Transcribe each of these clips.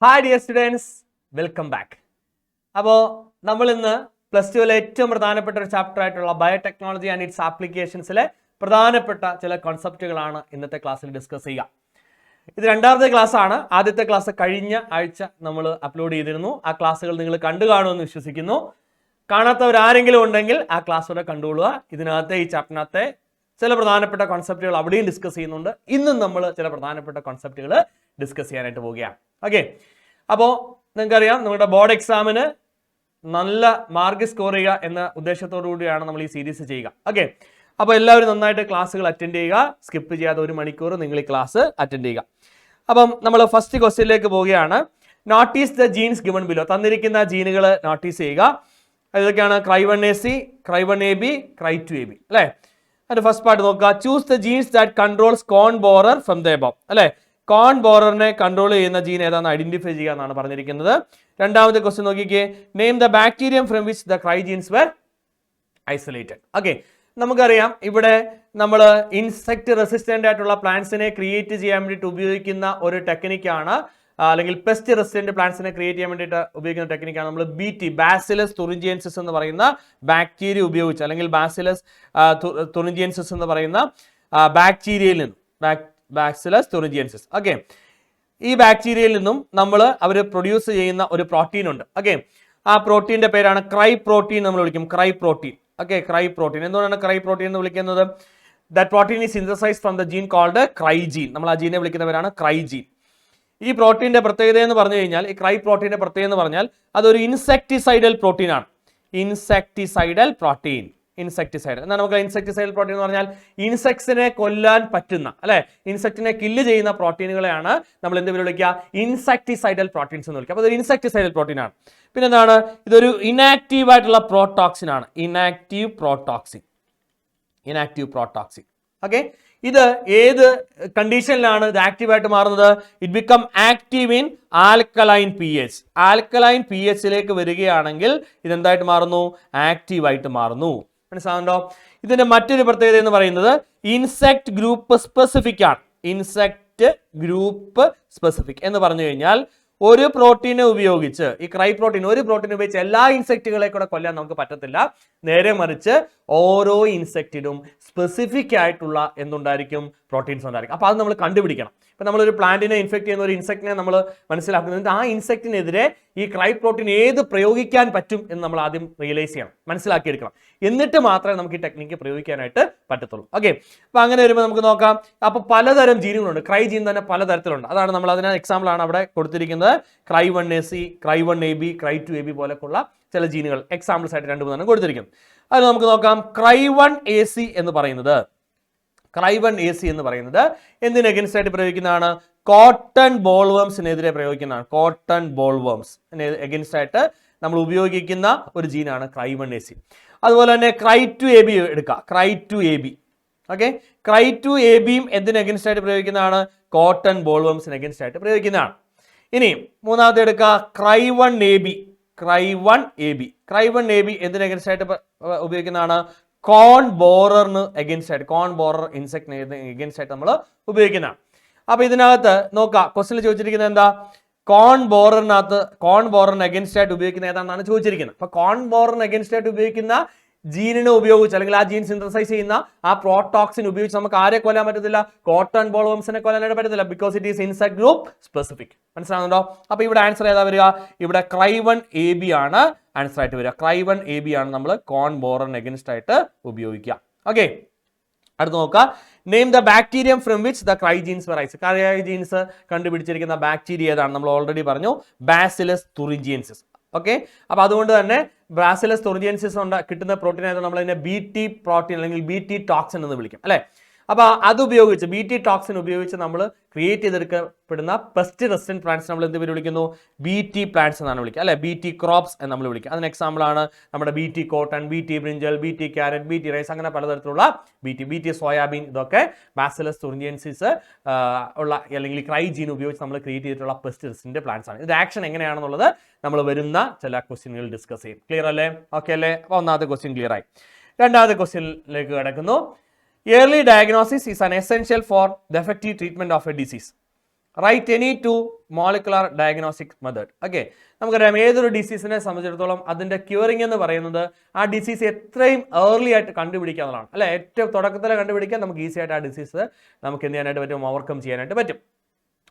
Hi dear students, welcome back. അപ്പോൾ നമ്മൾ ഇന്ന് പ്ലസ് ടുവിലെ ഏറ്റവും പ്രധാനപ്പെട്ട ഒരു ചാപ്റ്റർ ആയിട്ടുള്ള ബയോടെക്നോളജി ആൻഡ് ഇറ്റ്സ് ആപ്ലിക്കേഷൻസിലെ പ്രധാനപ്പെട്ട ചില കോൺസെപ്റ്റുകളാണ് ഇന്നത്തെ ക്ലാസ്സിൽ ഡിസ്കസ് ചെയ്യുക. ഇത് രണ്ടാമത്തെ ക്ലാസ് ആണ്. ആദ്യത്തെ ക്ലാസ് കഴിഞ്ഞ ആഴ്ച നമ്മൾ അപ്ലോഡ് ചെയ്തിരുന്നു. ആ ക്ലാസ്സുകൾ നിങ്ങൾ കണ്ടു കാണുമെന്ന് വിശ്വസിക്കുന്നു. കാണാത്തവരാരെങ്കിലും ഉണ്ടെങ്കിൽ ആ ക്ലാസ്സോടെ കണ്ടുകൊള്ളുക. ഇതിനകത്തെ ഈ ചാപ്റ്ററിനകത്തെ ചില പ്രധാനപ്പെട്ട കോൺസെപ്റ്റുകൾ അവിടെയും ഡിസ്കസ് ചെയ്യുന്നുണ്ട്. ഇന്നും നമ്മൾ ചില പ്രധാനപ്പെട്ട കോൺസെപ്റ്റുകൾ ഡിസ്കസ് ചെയ്യാനായിട്ട് പോവുകയാണ്. ഓക്കെ, അപ്പോൾ നിങ്ങൾക്കറിയാം നമ്മുടെ ബോർഡ് എക്സാമിന് നല്ല മാർക്ക് സ്കോർ ചെയ്യുക എന്ന ഉദ്ദേശത്തോടു കൂടിയാണ് നമ്മൾ ഈ സീരീസ് ചെയ്യുക. ഓക്കെ, അപ്പോൾ എല്ലാവരും നന്നായിട്ട് ക്ലാസ്സുകൾ അറ്റൻഡ് ചെയ്യുക. സ്കിപ്പ് ചെയ്യാതെ 1 മണിക്കൂർ നിങ്ങൾ ഈ ക്ലാസ് അറ്റൻഡ് ചെയ്യുക. അപ്പം നമ്മൾ ഫസ്റ്റ് ക്വസ്റ്റ്യനിലേക്ക് പോവുകയാണ്. Notice the genes given below. തന്നിരിക്കുന്ന ജീനുകൾ നോട്ടീസ് ചെയ്യുക. ഇതൊക്കെയാണ് Cry1AC, Cry1AB, Cry2AB അല്ലേ. അതിന്റെ ഫസ്റ്റ് പാർട്ട് നോക്കുക. Choose the genes that controls corn borer from the above അല്ലേ. കോൺ ബോററിനെ കൺട്രോൾ ചെയ്യുന്ന ജീൻ ഏതാണെന്ന് ഐഡന്റിഫൈ ചെയ്യുക എന്നാണ് പറഞ്ഞിരിക്കുന്നത്. രണ്ടാമത്തെ ക്വസ്റ്റ്യൻ നോക്കിക്കേ. Name the bacterium from which the cry genes were isolated. Okay, നമുക്കറിയാം ഇവിടെ നമ്മൾ ഇൻസെക്ട് റെസിസ്റ്റന്റ് ആയിട്ടുള്ള പ്ലാന്റ്സിനെ ക്രിയേറ്റ് ചെയ്യാൻ വേണ്ടിയിട്ട് ഉപയോഗിക്കുന്ന ഒരു ടെക്നിക്കാണ്, അല്ലെങ്കിൽ പെസ്റ്റ് റെസിസ്റ്റന്റ് പ്ലാന്റ്സിനെ ക്രിയേറ്റ് ചെയ്യാൻ വേണ്ടിയിട്ട് ഉപയോഗിക്കുന്ന ടെക്നിക്കാണ് നമ്മൾ BT ബാസിലസ് തുറിഞ്ചിയൻസിസ് എന്ന് പറയുന്ന ബാക്ടീരിയ ഉപയോഗിച്ച്, അല്ലെങ്കിൽ ബാസിലസ് തുറിഞ്ചിയൻസിസ് എന്ന് പറയുന്ന ബാക്ടീരിയയിൽ നിന്നും ബാസിലസ് തുറിഞ്ചിയൻസിസ്. ഓക്കെ, ഈ ബാക്ടീരിയയിൽ നിന്നും അവർ പ്രൊഡ്യൂസ് ചെയ്യുന്ന ഒരു പ്രോട്ടീൻ ഉണ്ട്. ഓക്കെ, ആ പ്രോട്ടീന്റെ പേരാണ് ക്രൈ പ്രോട്ടീൻ. നമ്മൾ വിളിക്കും cry protein. Okay, cry protein. എന്തുകൊണ്ടാണ് ക്രൈ പ്രോട്ടീൻ എന്ന് വിളിക്കുന്നത്? That protein is synthesized from the gene called cry gene. നമ്മൾ ആ ജീനെ വിളിക്കുന്നവരാണ് ക്രൈജീൻ. ഈ പ്രോട്ടീന്റെ പ്രത്യേകത എന്ന് പറഞ്ഞു കഴിഞ്ഞാൽ, ഈ ക്രൈ പ്രോട്ടീന്റെ പ്രത്യേകത എന്ന് പറഞ്ഞാൽ അതൊരു ഇൻസെക്ടിസൈഡൽ പ്രോട്ടീൻ ആണ്. Insecticidal protein. ഇൻസെക്ടിസൈഡ് എന്നാൽ നമുക്ക് ഇൻസെക്ടിസൈഡൽ പ്രോട്ടീൻ എന്ന് പറഞ്ഞാൽ ഇൻസെക്ട്സിനെ കൊല്ലാൻ പറ്റുന്ന അല്ലെ, ഇൻസെക്റ്റിനെ കില്ല് ചെയ്യുന്ന പ്രോട്ടീനുകളെയാണ് നമ്മൾ എന്ത് വിളിക്കുക? ഇൻസെക്ടിസൈഡൽ പ്രോട്ടീൻസ് എന്ന് വിളിക്കുക. അപ്പോൾ ഇതൊരു ഇൻസെക്ടിസൈഡൽ പ്രോട്ടീൻ ആണ്. പിന്നെ എന്താണ്? ഇതൊരു ഇനാക്റ്റീവ് ആയിട്ടുള്ള പ്രോടോക്സിൻ ആണ്. ഇനാക്റ്റീവ് പ്രോടോക്സിൻ. ഓക്കെ, ഇത് ഏത് കണ്ടീഷനിലാണ് ഇത് ആക്റ്റീവായിട്ട് മാറുന്നത്? It become active in alkaline pH. Alkaline pHയിലേക്ക് വരികയാണെങ്കിൽ ഇതെന്തായിട്ട് മാറുന്നു? ആക്റ്റീവായിട്ട് മാറുന്നു. മനസ്സിലാവുന്നുണ്ടോ? ഇതിന്റെ മറ്റൊരു പ്രത്യേകത എന്ന് പറയുന്നത് ഇൻസെക്ട് ഗ്രൂപ്പ് സ്പെസിഫിക് ആണ്. ഇൻസെക്ട് ഗ്രൂപ്പ് സ്പെസിഫിക് എന്ന് പറഞ്ഞു കഴിഞ്ഞാൽ ഒരു പ്രോട്ടീനെ ഉപയോഗിച്ച്, ഈ ക്രൈ പ്രോട്ടീൻ ഒരു പ്രോട്ടീൻ ഉപയോഗിച്ച് എല്ലാ ഇൻസെക്റ്റുകളെ കൂടെ കൊല്ലാൻ നമുക്ക് പറ്റത്തില്ല. നേരെ മറിച്ച് ഓരോ ഇൻസെക്റ്റിനും സ്പെസിഫിക് ആയിട്ടുള്ള എന്തുണ്ടായിരിക്കും? പ്രോട്ടീൻസ് ഉണ്ടായിരിക്കും. അപ്പോൾ അത് നമ്മൾ കണ്ടുപിടിക്കണം. ഇപ്പം നമ്മളൊരു പ്ലാന്റിനെ ഇൻഫെക്ട് ചെയ്യുന്ന ഒരു ഇൻസെക്റ്റിനെ നമ്മൾ മനസ്സിലാക്കുന്നത്, ആ ഇൻസെക്റ്റിനെതിരെ ഈ ക്രൈ പ്രോട്ടീൻ ഏത് പ്രയോഗിക്കാൻ പറ്റും എന്ന് നമ്മൾ ആദ്യം റിയലൈസ് ചെയ്യണം, മനസ്സിലാക്കിയെടുക്കണം. എന്നിട്ട് മാത്രമേ നമുക്ക് ഈ ടെക്നിക്ക് പ്രയോഗിക്കാനായിട്ട് പറ്റത്തുള്ളൂ. ഓക്കെ, അപ്പോൾ അങ്ങനെ വരുമ്പോൾ നമുക്ക് നോക്കാം. അപ്പോൾ പലതരം ജീനുകളുണ്ട്. ക്രൈ ജീൻ തന്നെ പലതരത്തിലുണ്ട്. അതാണ് നമ്മൾ അതിന് എക്സാമ്പിൾ ആണ് അവിടെ കൊടുത്തിരിക്കുന്നത്. Cry1AC, Cry1AB, Cry2AB പോലെയുള്ള ചില ജീനുകൾ എക്സാമ്പിൾസ് ആയിട്ട് 2-3 കൊടുത്തിരിക്കും. അത് നമുക്ക് നോക്കാം. Cry1AC എന്ന് പറയുന്നത് എന്തിന് എഗൻസ്റ്റ് ആയിട്ട് പ്രയോഗിക്കുന്നതാണ്? കോട്ടൺ ബോൾവേംസിനെതിരെ പ്രയോഗിക്കുന്നതാണ്. കോട്ടൺ ബോൾവേംസിന് എഗൻസ്റ്റ് ആയിട്ട് നമ്മൾ ഉപയോഗിക്കുന്ന ഒരു ജീനാണ് Cry1AC. അതുപോലെ തന്നെ Cry2AB എടുക്കുക. Cry2AB. ഓക്കെ, Cry2ABയും എന്തിന് എഗൻസ്റ്റ് ആയിട്ട് പ്രയോഗിക്കുന്നതാണ്? കോട്ടൺ ബോൾവേംസിന് എഗൻസ്റ്റ് ആയിട്ട് പ്രയോഗിക്കുന്നതാണ്. ഇനി മൂന്നാമത്തെ എടുക്കുക. Cry1AB. Cry1AB എന്തിന് എഗൻസ്റ്റ് ആയിട്ട് ഉപയോഗിക്കുന്നതാണ്? കോൺ ബോററിന് എഗൻസ്റ്റ് ആയിട്ട്, കോൺ ബോറർ ഇൻസെക്ടിന് എഗൻസ്റ്റ് ആയിട്ട് നമ്മൾ ഉപയോഗിക്കുന്നതാണ്. അപ്പൊ ഇതിനകത്ത് നോക്കാം, ക്വസ്റ്റ്യനിൽ ചോദിച്ചിരിക്കുന്നത് എന്താ? കോൺ ബോററിന് എഗൻസ്റ്റ് ആയിട്ട് ഉപയോഗിക്കുന്ന ഏതാണെന്നാണ് ചോദിച്ചിരിക്കുന്നത്. അപ്പൊ കോൺ ബോററിന് എഗൻസ്റ്റ് ആയിട്ട് ഉപയോഗിക്കുന്ന ജീനിനെ ഉപയോഗിച്ച്, അല്ലെങ്കിൽ ആ ജീൻ സിന്തസൈസ് ചെയ്യുന്ന ആ പ്രോടോക്സിൻ ഉപയോഗിച്ച് നമുക്ക് ആരെ കൊല്ലാൻ പറ്റത്തില്ല? കോട്ടൺ ബോൾവേംസിനെ കൊല്ലാനായിട്ട് പറ്റത്തില്ല. Because it is insect group specific. മനസ്സിലാവുന്നുണ്ടോ? അപ്പൊ ഇവിടെ ആൻസർ ഏതാ വരിക? ഇവിടെ Cry1AB ആണ് ആൻസർ ആയിട്ട് വരിക. Cry1AB ആണ് നമ്മൾ കോൺ ബോററിന് എഗൻസ്റ്റ് ആയിട്ട് ഉപയോഗിക്കുക. ഓക്കെ, അടുത്ത് നോക്കുക. Name the bacterium from which the cry genes were isolated. Cry genes കണ്ടുപിടിച്ചിരിക്കുന്ന ബാക്ടീരിയ ഏതാണ്? നമ്മൾ ഓൾറെഡി പറഞ്ഞു, ബാസിലസ് തുറിഞ്ചിയൻസിസ്. ഓക്കെ, അപ്പൊ അതുകൊണ്ട് തന്നെ ബാസിലസ് തുറിഞ്ചിയൻസിസ് കിട്ടുന്ന പ്രോട്ടീൻ ആയതുകൊണ്ട് നമ്മൾ അതിനെ BT പ്രോട്ടീൻ അല്ലെങ്കിൽ BT ടോക്സിൻ എന്ന് വിളിക്കും അല്ലെ. അപ്പൊ അത് ഉപയോഗിച്ച്, BT ടോക്സിൻ ഉപയോഗിച്ച് നമ്മൾ ക്രിയേറ്റ് ചെയ്തെടുക്കപ്പെടുന്ന പെസ്റ്റ് റെസിസ്റ്റന്റ് പ്ലാന്റ്സ് നമ്മൾ എന്ത് പേര് വിളിക്കുന്നു? BT പ്ലാന്റ്സ് എന്നാണ് വിളിക്കുക അല്ലെ. BT ക്രോപ്സ് എന്ന് നമ്മൾ വിളിക്കുക. അതിന് എക്സാമ്പിൾ ആണ് നമ്മുടെ BT cotton, BT brinjal, BT carrot, BT rice, അങ്ങനെ പലതരത്തിലുള്ള BT സോയാബീൻ. ഇതൊക്കെ ബാസിലസ് തുറിഞ്ചിയൻസിസ് ഉള്ള അല്ലെങ്കിൽ ക്രൈ ജീൻ ഉപയോഗിച്ച് നമ്മൾ ക്രിയേറ്റ് ചെയ്തിട്ടുള്ള പെസ്റ്റ് റെസിസ്റ്റന്റ് പ്ലാന്റ്സ് ആണ്. ഇത് ആക്ഷൻ എങ്ങനെയാണെന്നുള്ളത് നമ്മൾ വരുന്ന ചില ക്വസ്റ്റ്യനുകൾ ഡിസ്കസ് ചെയ്യും. ക്ലിയർ അല്ലേ? ഓക്കെ അല്ലേ? അപ്പോൾ ഒന്നാമത്തെ ക്വസ്റ്റ്യൻ ക്ലിയർ ആയി. രണ്ടാമത്തെ ക്വസ്റ്റ്യനിലേക്ക് കിടക്കുന്നു. Early diagnosis is an essential for the effective treatment of a disease. Write any two molecular diagnostic method. Okay, നമുക്കറിയാം ഏതൊരു ഡിസീസിനെ സംബന്ധിച്ചിടത്തോളം അതിന്റെ ക്യൂറിംഗ് എന്ന് പറയുന്നത് ആ ഡിസീസ് എത്രയും ഏർലി ആയിട്ട് കണ്ടുപിടിക്കുക എന്നുള്ളതാണ്. അല്ലെ, ഏറ്റവും തുടക്കത്തിൽ കണ്ടുപിടിക്കാൻ നമുക്ക് ഈസി ആയിട്ട് ആ ഡിസീസ് നമുക്ക് എന്ത് ചെയ്യാനായിട്ട് പറ്റും, ഓവർകം ചെയ്യാനായിട്ട് പറ്റും.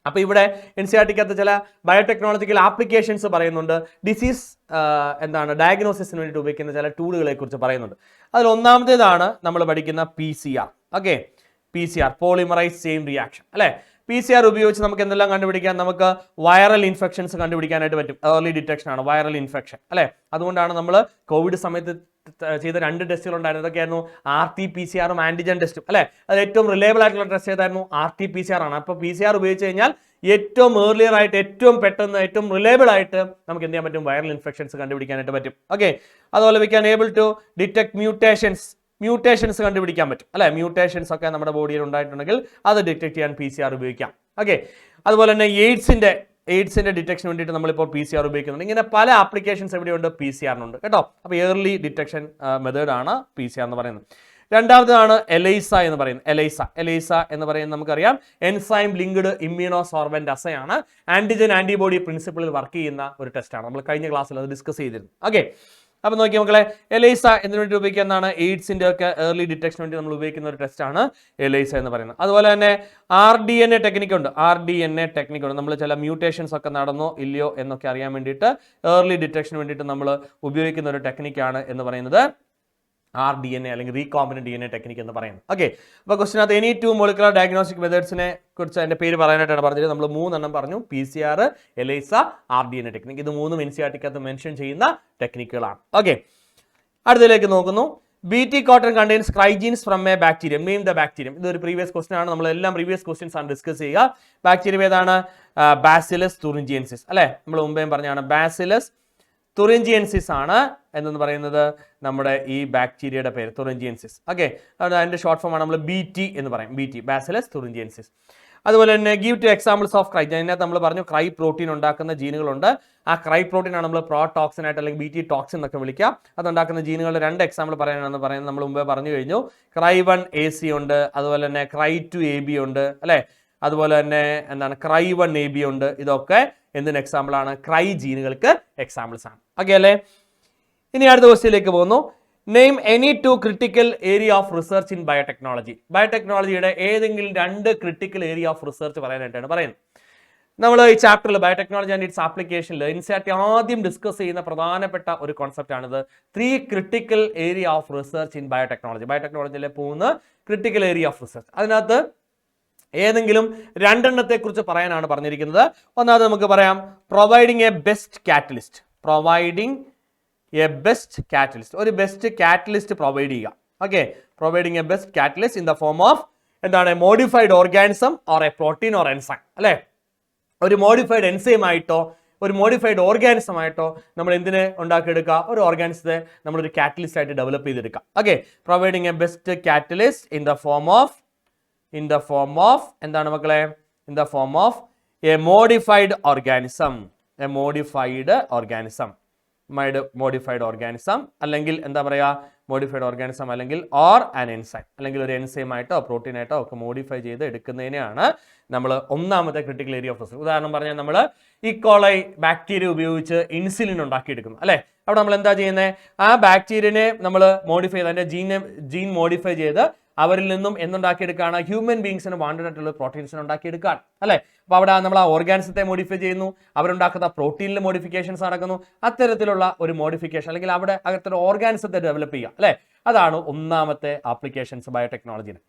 അപ്പോൾ ഇവിടെ NCERT-ക്കകത്ത് ചില ബയോടെക്നോളജിക്കൽ ആപ്ലിക്കേഷൻസ് പറയുന്നുണ്ട്. ഡിസീസ് ഡയഗ്നോസിസിന് വേണ്ടിയിട്ട് ഉപയോഗിക്കുന്ന ചില ടൂളുകളെ കുറിച്ച് പറയുന്നുണ്ട്. അതിൽ ഒന്നാമത്തേതാണ് നമ്മൾ പഠിക്കുന്ന PCR. Okay, PCR polymerase chain reaction. അല്ലെ, PCR ഉപയോഗിച്ച് നമുക്ക് എന്തെല്ലാം കണ്ടുപിടിക്കാം, നമുക്ക് വൈറൽ ഇൻഫെക്ഷൻസ് കണ്ടുപിടിക്കാനായിട്ട് പറ്റും. ഏർലി ഡിറ്റക്ഷൻ ആണ് വൈറൽ ഇൻഫെക്ഷൻ. അല്ലെ, അതുകൊണ്ടാണ് നമ്മൾ കോവിഡ് സമയത്ത് ചെയ്ത 2 ടെസ്റ്റുകൾ ഉണ്ടായിരുന്നു. ഇതൊക്കെയായിരുന്നു RT-PCR ആന്റിജൻ ടെസ്റ്റും. അല്ലെ, അത് ഏറ്റവും റിലയബിൾ ആയിട്ടുള്ള ടെസ്റ്റ് ഏതായിരുന്നു, RT-PCR ആണ്. അപ്പോൾ PCR ഉപയോഗിച്ച് കഴിഞ്ഞാൽ ഏറ്റവും ഏർലിയർ ആയിട്ട്, ഏറ്റവും പെട്ടെന്ന്, ഏറ്റവും റിലയബിൾ ആയിട്ട് നമുക്ക് എന്ത് ചെയ്യാൻ പറ്റും, വൈറൽ ഇൻഫെക്ഷൻസ് കണ്ടുപിടിക്കാനായിട്ട് പറ്റും. ഓക്കെ, അതുപോലെ we can able to detect mutations കണ്ടുപിടിക്കാൻ പറ്റും. അല്ലെ, മ്യൂട്ടേഷൻസ് ഒക്കെ നമ്മുടെ ബോഡിയിൽ ഉണ്ടായിട്ടുണ്ടെങ്കിൽ അത് ഡിറ്റക്ട് ചെയ്യാൻ PCR ഉപയോഗിക്കാം. ഓക്കെ, അതുപോലെ തന്നെ എയ്ഡ്സിന്റെ ഡിറ്റക്ഷൻ വേണ്ടിയിട്ട് നമ്മളിപ്പോൾ PCR ഉപയോഗിക്കുന്നുണ്ട്. ഇങ്ങനെ പല ആപ്ലിക്കേഷൻസ് എവിടെയുണ്ട്, PCR-നുണ്ട് കേട്ടോ. അപ്പോൾ ഏർലി ഡിറ്റക്ഷൻ മെത്തേഡാണ് PCR എന്ന് പറയുന്നത്. രണ്ടാമതാണ് എലൈസ എന്ന് പറയുന്നത്. എലൈസ എന്ന് പറയുന്നത് നമുക്കറിയാം എൻസൈം ലിങ്ക്ഡ് ഇമ്മ്യൂണോ സോർബന്റ് അസേ ആണ്. ആന്റിജൻ ആന്റിബോഡി പ്രിൻസിപ്പിളിൽ വർക്ക് ചെയ്യുന്ന ഒരു ടെസ്റ്റാണ്. നമ്മൾ കഴിഞ്ഞ ക്ലാസ്സിൽ അത് ഡിസ്കസ് ചെയ്തിരുന്നു. ഓക്കെ, അപ്പോൾ നോക്കിയ മക്കളെ, എലൈസ എന്നതിന് വേണ്ടി ഉപയോഗിക്കുന്നതാണ് എയ്ഡ്സിന്റെ ഒക്കെ ഏർലി ഡിറ്റക്ഷൻ വേണ്ടി നമ്മൾ ഉപയോഗിക്കുന്ന ഒരു ടെസ്റ്റാണ് എലൈസ എന്ന് പറയുന്നത്. അതുപോലെ തന്നെ RDNA ടെക്നിക് ഉണ്ട്. നമ്മൾ ചില മ്യൂട്ടേഷൻസ് ഒക്കെ നടന്നോ ഇല്ലയോ എന്നൊക്കെ അറിയാൻ വേണ്ടിയിട്ട് ഏർലി ഡിറ്റക്ഷന് വേണ്ടിയിട്ട് നമ്മൾ ഉപയോഗിക്കുന്ന ഒരു ടെക്നിക്കാണ് എന്ന് പറയുന്നത് RDNA അല്ലെങ്കിൽ റീകോമ്പിനന്റ് DNA ടെക്നിക് എന്ന് പറയുന്നത്. ഓക്കെ, അപ്പോൾ ക്വസ്റ്റിനകത്ത് എനി ടു മോളിക്കുലർ ഡയഗ്നോസ്റ്റിക് മെത്തേഡ്സിനെ കുറിച്ച് അതിന്റെ പേര് പറയാനായിട്ടാണ് പറഞ്ഞത്. നമ്മൾ 3 എണ്ണം പറഞ്ഞു, PCR, എലൈസ, RDNA ടെക്നിക്. ഇത് 3ഉം NCERT-ക്കകത്ത് മെൻഷൻ ചെയ്യുന്ന ടെക്നിക്കുകളാണ്. ഓക്കെ, അടുത്തതിലേക്ക് നോക്കുന്നു. BT cotton contains crygenes from a bacterium. Name the bacterium. ഇതൊരു പ്രീവിയസ് ക്വസ്റ്റൻ ആണ്. നമ്മൾ എല്ലാം പ്രീവിയസ് ക്വസ്റ്റ്യൻസ് ആണ് ഡിസ്കസ് ചെയ്യുക. ബാക്ടീരിയം ഏതാണ്, ബാസിലസ് തുറിഞ്ചിയൻസിസ്. അല്ലെ, നമ്മൾ മുമ്പേ പറഞ്ഞാണ് ബാസിലസ് തുറിഞ്ചിയൻസിസ് ആണ് എന്ന് പറയുന്നത് നമ്മുടെ ഈ ബാക്ടീരിയയുടെ പേര്, തുറിഞ്ചിയൻസിസ്. ഓക്കെ, അതിന്റെ ഷോർട്ട് ഫോം ആണ് നമ്മൾ BT എന്ന് പറയും, BT, ബാസിലസ് തുറിഞ്ചിയൻസിസ്. അതുപോലെ തന്നെ ഗീവ് 2 എക്സാമ്പിൾസ് ഓഫ് ക്രൈ. അതിനകത്ത് നമ്മൾ പറഞ്ഞു ക്രൈ പ്രോട്ടീൻ ഉണ്ടാക്കുന്ന ജീനുകളുണ്ട്. ആ ക്രൈ പ്രോട്ടീൻ ആണ് നമ്മൾ പ്രോടോക്സിൻ ആയിട്ട് അല്ലെങ്കിൽ BT ടോക്സിൻ എന്നൊക്കെ വിളിക്കുക. അതുണ്ടാക്കുന്ന ജീനുകളുടെ 2 എക്സാമ്പിൾ പറയാനാണെന്ന് പറയുന്നത് നമ്മൾ മുമ്പേ പറഞ്ഞു കഴിഞ്ഞു. Cry1AC ഉണ്ട്, അതുപോലെ തന്നെ Cry2AB ഉണ്ട്. അല്ലെ, അതുപോലെ തന്നെ Cry1AB ഉണ്ട്. ഇതൊക്കെ എന്തിന് എക്സാമ്പിൾ ആണ്, ക്രൈ ജീനുകൾക്ക് എക്സാമ്പിൾസ് ആണ്. ഓക്കെ അല്ലേ. ഇനി അടുത്ത ക്വസ്റ്റ്യനിലേക്ക് പോകുന്നു. Name any 2 critical area of research in biotechnology. ബയോടെക്നോളജിയുടെ ഏതെങ്കിലും 2 ക്രിട്ടിക്കൽ ഏരിയ ഓഫ് റിസർച്ച് പറയാനായിട്ടാണ് പറയുന്നത്. നമ്മൾ ഈ ചാപ്റ്ററിൽ ബയോടെക്നോളജി ആൻഡ് ഇറ്റ്സ് ആപ്ലിക്കേഷനിൽ NCERT ആദ്യം ഡിസ്കസ് ചെയ്യുന്ന പ്രധാനപ്പെട്ട ഒരു കോൺസെപ്റ്റ് ആണിത്. 3 critical area of research in biotechnology. ബയോടെക്നോളജിയിലെ 3 ക്രിട്ടിക്കൽ ഏരിയ ഓഫ് റിസർച്ച്. അതിനകത്ത് ഏതെങ്കിലും 2 എണ്ണത്തെ കുറിച്ച് പറയാനാണ് പറഞ്ഞിരിക്കുന്നത്. ഒന്നാമത് നമുക്ക് പറയാം പ്രൊവൈഡിങ് എ ബെസ്റ്റ് കാറ്റലിസ്റ്റ്. ഒരു ബെസ്റ്റ് കാറ്റലിസ്റ്റ് പ്രൊവൈഡ് ചെയ്യുക. Okay, providing A best catalyst in the form of modified organism or A protein or enzyme. അല്ലെ, ഒരു മോഡിഫൈഡ് എൻസൈം ആയിട്ടോ ഒരു മോഡിഫൈഡ് ഓർഗാനിസം ആയിട്ടോ നമ്മൾ എന്തിനെ ഉണ്ടാക്കിയെടുക്കുക, ഒരു ഓർഗാനിസത്തെ നമ്മളൊരു കാറ്റലിസ്റ്റ് ആയിട്ട് ഡെവലപ്പ് ചെയ്തെടുക്കുക. Okay, providing A best catalyst in the form of എന്താണ് മക്കളെ, in the form of A modified organism. അല്ലെങ്കിൽ എന്താ പറയുക, മോഡിഫൈഡ് ഓർഗാനിസം അല്ലെങ്കിൽ ഓർ ആൻ എൻസൈം, അല്ലെങ്കിൽ ഒരു എൻസൈം ആയിട്ടോ പ്രോട്ടീൻ ആയിട്ടോ ഒക്കെ മോഡിഫൈ ചെയ്ത് എടുക്കുന്നതിനെയാണ് നമ്മൾ ഒന്നാമത്തെ ക്രിട്ടിക്കൽ ഏരിയ ഓഫ് റിസർച്ച്. ഉദാഹരണം പറഞ്ഞാൽ നമ്മൾ ഇക്കോളൈ ബാക്ടീരിയ ഉപയോഗിച്ച് ഇൻസുലിൻ ഉണ്ടാക്കിയെടുക്കുന്നു. അല്ലെ, അവിടെ നമ്മൾ എന്താ ചെയ്യുന്നത്, ആ ബാക്ടീരിയനെ നമ്മൾ മോഡിഫൈ ചെയ്ത് അതിന്റെ ജീൻ മോഡിഫൈ ചെയ്ത് അവരിൽ നിന്നും എന്തുണ്ടാക്കിയെടുക്കുകയാണ്, ഹ്യൂമൻ ബീങ്സിന് വാണ്ടഡ് ആയിട്ടുള്ള പ്രോട്ടീൻസിന് ഉണ്ടാക്കിയെടുക്കുകയാണ്. അല്ലെ, അപ്പോൾ അവിടെ നമ്മൾ ആ ഓർഗാനിസത്തെ മോഡിഫൈ ചെയ്യുന്നു, അവരുണ്ടാക്കുന്ന പ്രോട്ടീനിൽ മോഡിഫിക്കേഷൻസ് നടക്കുന്നു. അത്തരത്തിലുള്ള ഒരു മോഡിഫിക്കേഷൻ അല്ലെങ്കിൽ അവിടെ അത്തരം ഓർഗാനിസത്തെ ഡെവലപ്പ് ചെയ്യുക. അല്ലെ, അതാണ് ഒന്നാമത്തെ ആപ്ലിക്കേഷൻസ് ബയോടെക്നോളജിന്.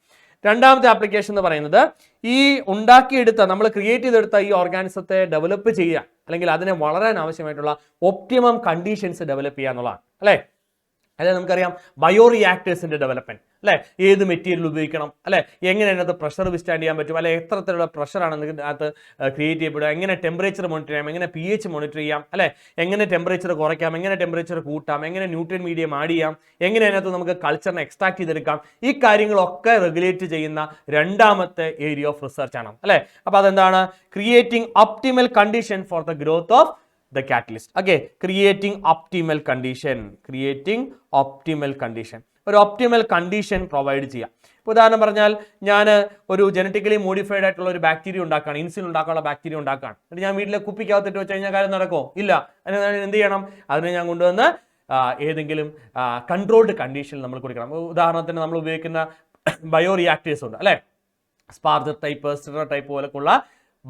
രണ്ടാമത്തെ ആപ്ലിക്കേഷൻ എന്ന് പറയുന്നത് ഈ ഉണ്ടാക്കിയെടുത്ത നമ്മൾ ക്രിയേറ്റ് ചെയ്തെടുത്ത ഈ ഓർഗാനിസത്തെ ഡെവലപ്പ് ചെയ്യുക അല്ലെങ്കിൽ അതിനെ വളരാൻ ആവശ്യമായിട്ടുള്ള ഒപ്റ്റിമം കണ്ടീഷൻസ് ഡെവലപ്പ് ചെയ്യുക എന്നുള്ളതാണ്. അല്ലെ, അതായത് നമുക്കറിയാം ബയോ റിയാക്ടേഴ്സിന്റെ ഡെവലപ്മെന്റ്. അല്ലെ, ഏത് മെറ്റീരിയൽ ഉപയോഗിക്കണം, അല്ലെ, എങ്ങനെ അതിനകത്ത് പ്രഷർ വിസ്റ്റാൻഡ് ചെയ്യാൻ പറ്റും, അല്ലെ എത്രത്തിലുള്ള പ്രഷറാണ് അതിനകത്ത് ക്രിയേറ്റ് ചെയ്യപ്പെടുക, എങ്ങനെ ടെമ്പറേച്ചർ മോണിറ്റർ ചെയ്യാം, എങ്ങനെ pH മോണിറ്റർ ചെയ്യാം, അല്ലെ, എങ്ങനെ ടെമ്പറേച്ചർ കുറയ്ക്കാം, എങ്ങനെ ടെമ്പറേച്ചർ കൂട്ടാം, എങ്ങനെ ന്യൂട്രിയൻ മീഡിയം ആഡ് ചെയ്യാം, എങ്ങനെ അതിനകത്ത് നമുക്ക് കൾച്ചറിനെ എക്സ്ട്രാക്ട് ചെയ്തെടുക്കാം, ഈ കാര്യങ്ങളൊക്കെ റെഗുലേറ്റ് ചെയ്യുന്ന രണ്ടാമത്തെ ഏരിയ ഓഫ് റിസർച്ച് ആണ്. അല്ലെ, അപ്പോൾ അതെന്താണ്, creating optimal condition for the growth of the catalyst. Okay, creating optimal condition. ഒരു ഒപ്റ്റിമൽ കണ്ടീഷൻ പ്രൊവൈഡ് ചെയ്യാം. ഉദാഹരണം പറഞ്ഞാൽ ഞാൻ ഒരു ജനറ്റിക്കലി മോഡിഫൈഡ് ആയിട്ടുള്ള ഒരു ബാക്ടീരിയ ഉണ്ടാക്കുകയാണ്, ഇൻസുലിൻ ഉണ്ടാക്കാനുള്ള ബാക്ടീരിയ ഉണ്ടാക്കുകയാണ്. എന്നിട്ട് ഞാൻ വീട്ടിലെ കുപ്പിക്കകത്തിട്ട് വെച്ച് കഴിഞ്ഞാൽ കാര്യം നടക്കുമോ? ഇല്ല. അതിന് എന്ത് ചെയ്യണം? അതിനെ ഞാൻ കൊണ്ടുവന്ന് ഏതെങ്കിലും കൺട്രോൾഡ് കണ്ടീഷനിൽ നമ്മൾ കൊടുക്കണം. ഉദാഹരണത്തിന് നമ്മൾ ഉപയോഗിക്കുന്ന ബയോ റിയാക്ടേഴ്സ് ഉണ്ട് അല്ലേ, സ്പാർജർ ടൈപ്പ്, സ്റ്റിറർ ടൈപ്പ് പോലെയുള്ള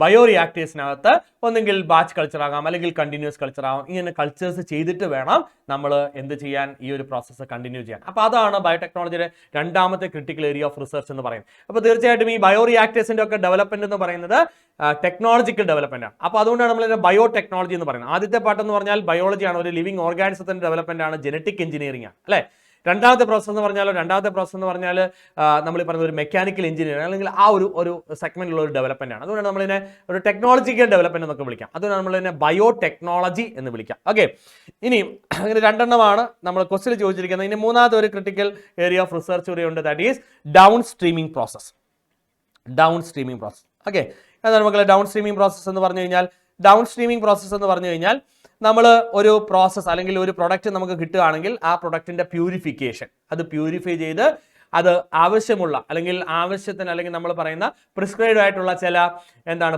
ബയോ റിയാക്ടേഴ്സിനകത്ത് ഒന്നെങ്കിൽ ബാച്ച് കൾച്ചർ ആകാം, അല്ലെങ്കിൽ കണ്ടിന്യൂസ് കൾച്ചർ ആകാം. ഇങ്ങനെ കൾച്ചേഴ്സ് ചെയ്തിട്ട് വേണം നമ്മൾ എന്ത് ചെയ്യാൻ, ഈ ഒരു പ്രോസസ്സ് കണ്ടിന്യൂ ചെയ്യാൻ. അപ്പോൾ അതാണ് ബയോടെക്നോളജിയുടെ രണ്ടാമത്തെ ക്രിട്ടിക്കൽ ഏരിയ ഓഫ് റിസർച്ച് എന്ന് പറയുന്നത്. അപ്പോൾ തീർച്ചയായിട്ടും ഈ ബയോ റിയാക്ടേഴ്സിന്റെ ഒക്കെ ഡെവലപ്മെന്റ് എന്ന് പറയുന്നത് ടെക്നോളജിക്കൽ ഡെവലപ്മെന്റ് ആണ്. അപ്പോൾ അതുകൊണ്ടാണ് നമ്മൾ ഇതിനെ ബയോ ടെക്നോളജി എന്ന് പറയുന്നത്. ആദ്യത്തെ പാർട്ട് എന്ന് പറഞ്ഞാൽ ബയോളജിയാണ്, ഒരു ലിവിംഗ് ഓർഗാനിസത്തിന്റെ ഡെവലപ്മെന്റ് ആണ്, ജനറ്റിക് എഞ്ചിനീയറിംഗ് ആണ് അല്ലേ. രണ്ടാമത്തെ പ്രോസസ് എന്ന് പറഞ്ഞാൽ നമ്മൾ പറയുന്ന ഒരു മെക്കാനിക്കൽ എഞ്ചിനീയറിംഗ് അല്ലെങ്കിൽ ആ ഒരു സെഗ്മെന്റിലുള്ള ഒരു ഡെവലപ്മെന്റ് ആണ്. അതുകൊണ്ടാണ് നമ്മളിതിനെ ഒരു ടെക്നോളജിക്കൽ ഡെവലപ്മെന്റ് എന്നൊക്കെ വിളിക്കാം. അതുകൊണ്ടാണ് നമ്മളിതിനെ ബയോ ടെക്നോളജി എന്ന് വിളിക്കാം. ഓക്കെ, ഇനി അങ്ങനെ രണ്ടെണ്ണമാണ് നമ്മൾ ക്വസ്റ്റിൽ ചോദിച്ചിരിക്കുന്നത്. ഇനി മൂന്നാമത്തെ ഒരു ക്രിട്ടിക്കൽ ഏരിയ ഓഫ് റിസർച്ച് കൂടിയുണ്ട്, that is down streaming process. Okay, എന്താണ് മക്കളെ ഡൗൺ സ്ട്രീമിംഗ് പ്രോസസ് എന്ന് പറഞ്ഞു കഴിഞ്ഞാൽ നമ്മൾ ഒരു പ്രോസസ്സ് അല്ലെങ്കിൽ ഒരു പ്രൊഡക്റ്റ് നമുക്ക് കിട്ടുകയാണെങ്കിൽ ആ പ്രൊഡക്റ്റിന്റെ പ്യൂരിഫിക്കേഷൻ, അത് പ്യൂരിഫൈ ചെയ്ത് അത് ആവശ്യമുള്ള അല്ലെങ്കിൽ ആവശ്യത്തിന് അല്ലെങ്കിൽ നമ്മൾ പറയുന്ന പ്രിസ്ക്രൈബ് ആയിട്ടുള്ള ചില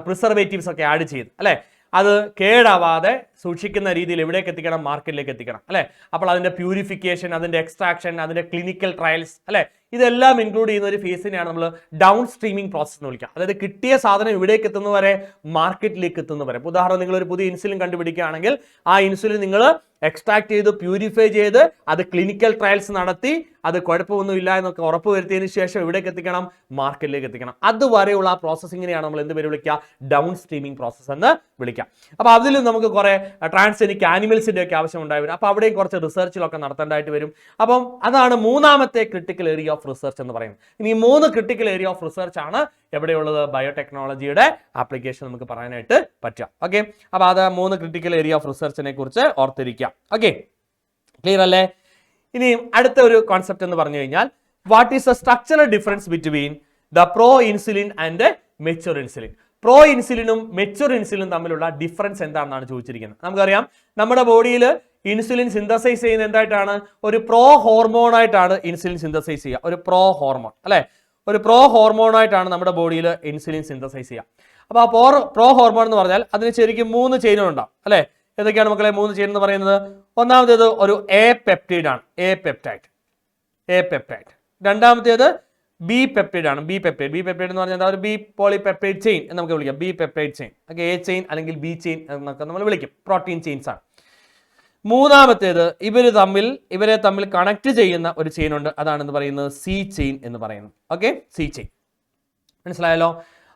പ്രിസർവേറ്റീവ്സ് ഒക്കെ ആഡ് ചെയ്ത് അല്ലേ, അത് കേടാവാതെ സൂക്ഷിക്കുന്ന രീതിയിൽ എവിടേക്ക് എത്തിക്കണം? മാർക്കറ്റിലേക്ക് എത്തിക്കണം അല്ലേ. അപ്പോൾ അതിന്റെ പ്യൂരിഫിക്കേഷൻ, അതിന്റെ എക്സ്ട്രാക്ഷൻ, അതിന്റെ ക്ലിനിക്കൽ ട്രയൽസ് അല്ലേ, ഇതെല്ലാം ഇൻക്ലൂഡ് ചെയ്യുന്ന ഒരു ഫേസിനെയാണ് നമ്മൾ ഡൗൺ സ്ട്രീമിംഗ് പ്രോസസ് എന്ന് വിളിക്കുക. അതായത് കിട്ടിയ സാധനം ഇവിടേക്ക് എത്തുന്നവരെ, മാർക്കറ്റിലേക്ക് എത്തുന്നവരെ. ഉദാഹരണം, നിങ്ങൾ ഒരു പുതിയ ഇൻസുലിൻ കണ്ടുപിടിക്കുകയാണെങ്കിൽ ആ ഇൻസുലിൻ നിങ്ങൾ എക്സ്ട്രാക്ട് ചെയ്ത് പ്യൂരിഫൈ ചെയ്ത് അത് ക്ലിനിക്കൽ ട്രയൽസ് നടത്തി അത് കുഴപ്പമൊന്നുമില്ല എന്നൊക്കെ ഉറപ്പ് വരുത്തിയതിനു ശേഷം എവിടേക്ക് എത്തിക്കണം? മാർക്കറ്റിലേക്ക് എത്തിക്കണം. അതുവരെയുള്ള ആ പ്രോസസ്സിങ്ങിനെയാണ് നമ്മൾ എന്ത് പേര് വിളിക്കുക? ഡൗൺ സ്ട്രീമിംഗ് പ്രോസസ് എന്ന് വിളിക്കാം. അപ്പോൾ അതിലും നമുക്ക് കുറെ ട്രാൻസ്ജനിക് ആനിമൽസിന്റെ ഒക്കെ ആവശ്യം ഉണ്ടായി വരും. അപ്പോൾ അവിടെയും കുറച്ച് റിസർച്ചിലൊക്കെ നടത്തേണ്ടതായിട്ട് വരും. അപ്പം അതാണ് മൂന്നാമത്തെ ക്രിട്ടിക്കൽ ഏരിയ ഓഫ് റിസർച്ച് എന്ന് പറയുന്നത്. ഇനി 3 ക്രിട്ടിക്കൽ ഏരിയ ഓഫ് റിസർച്ച് ആണ് എവിടെയുള്ളത്? ബയോടെക്നോളജിയുടെ ആപ്ലിക്കേഷൻ നമുക്ക് പറയാനായിട്ട് പറ്റുക. ഓക്കെ, അപ്പോൾ അത് 3 ക്രിട്ടിക്കൽ ഏരിയ ഓഫ് റിസർച്ചിനെ കുറിച്ച് ഓർത്തിരിക്കുക. ഓക്കെ, ക്ലിയർ അല്ലേ? ഇനി അടുത്ത ഒരു കോൺസെപ്റ്റ് എന്ന് പറഞ്ഞു കഴിഞ്ഞാൽ, what is the structural difference between the proinsulin and mature insulin? Pro ഇൻസുലിനും മെച്യൂർ ഇൻസുലിനും തമ്മിലുള്ള ഡിഫറൻസ് എന്താണെന്നാണ് ചോദിച്ചിരിക്കുന്നത്. നമുക്കറിയാം, നമ്മുടെ ബോഡിയിൽ ഇൻസുലിൻ സിന്തസൈസ് ചെയ്യുന്ന എന്തായിട്ടാണ്? ഒരു പ്രോ ഹോർമോൺ ആയിട്ടാണ് ഇൻസുലിൻ സിന്തസൈസ് ചെയ്യുക. ഒരു പ്രോ ഹോർമോൺ അല്ലെ, ഒരു പ്രോ ഹോർമോൺ ആയിട്ടാണ് നമ്മുടെ ബോഡിയിൽ ഇൻസുലിൻ സിന്തസൈസ് ചെയ്യുക. അപ്പോൾ ആ പ്രോ ഹോർമോൺ എന്ന് പറഞ്ഞാൽ അതിന് ശരിക്കും 3 ചെയിനുകൾ ഉണ്ടാവും അല്ലെ. ഏതൊക്കെയാണ് മക്കളെ 3 ചെയിൻ എന്ന് പറയുന്നത്? ഒന്നാമത്തേത് ഒരു എ പെപ്റ്റൈഡ് ആണ്, എ പെപ്റ്റൈഡ്. രണ്ടാമത്തേത് ബി പെപ്റ്റൈഡ് ആണ്, ബി പെപ്റ്റൈഡ് എന്ന് പറഞ്ഞാൽ ഒരു ബി പോളിപെപ്റ്റൈഡ് ചെയിൻ എന്ന് നമുക്ക് വിളിക്കാം, B peptide chain. Okay, A chain അല്ലെങ്കിൽ ബി ചെയിൻ എന്നൊക്കെ നമ്മൾ വിളിക്കും, പ്രോട്ടീൻ ചെയിൻസ് ആണ്. മൂന്നാമത്തേത് ഇവരെ തമ്മിൽ കണക്ട് ചെയ്യുന്ന ഒരു ചെയിൻ ഉണ്ട്, അതാണെന്ന് പറയുന്നത് സി ചെയിൻ എന്ന് പറയുന്നത്. ഓക്കെ, സി ചെയിൻ മനസ്സിലായല്ലോ.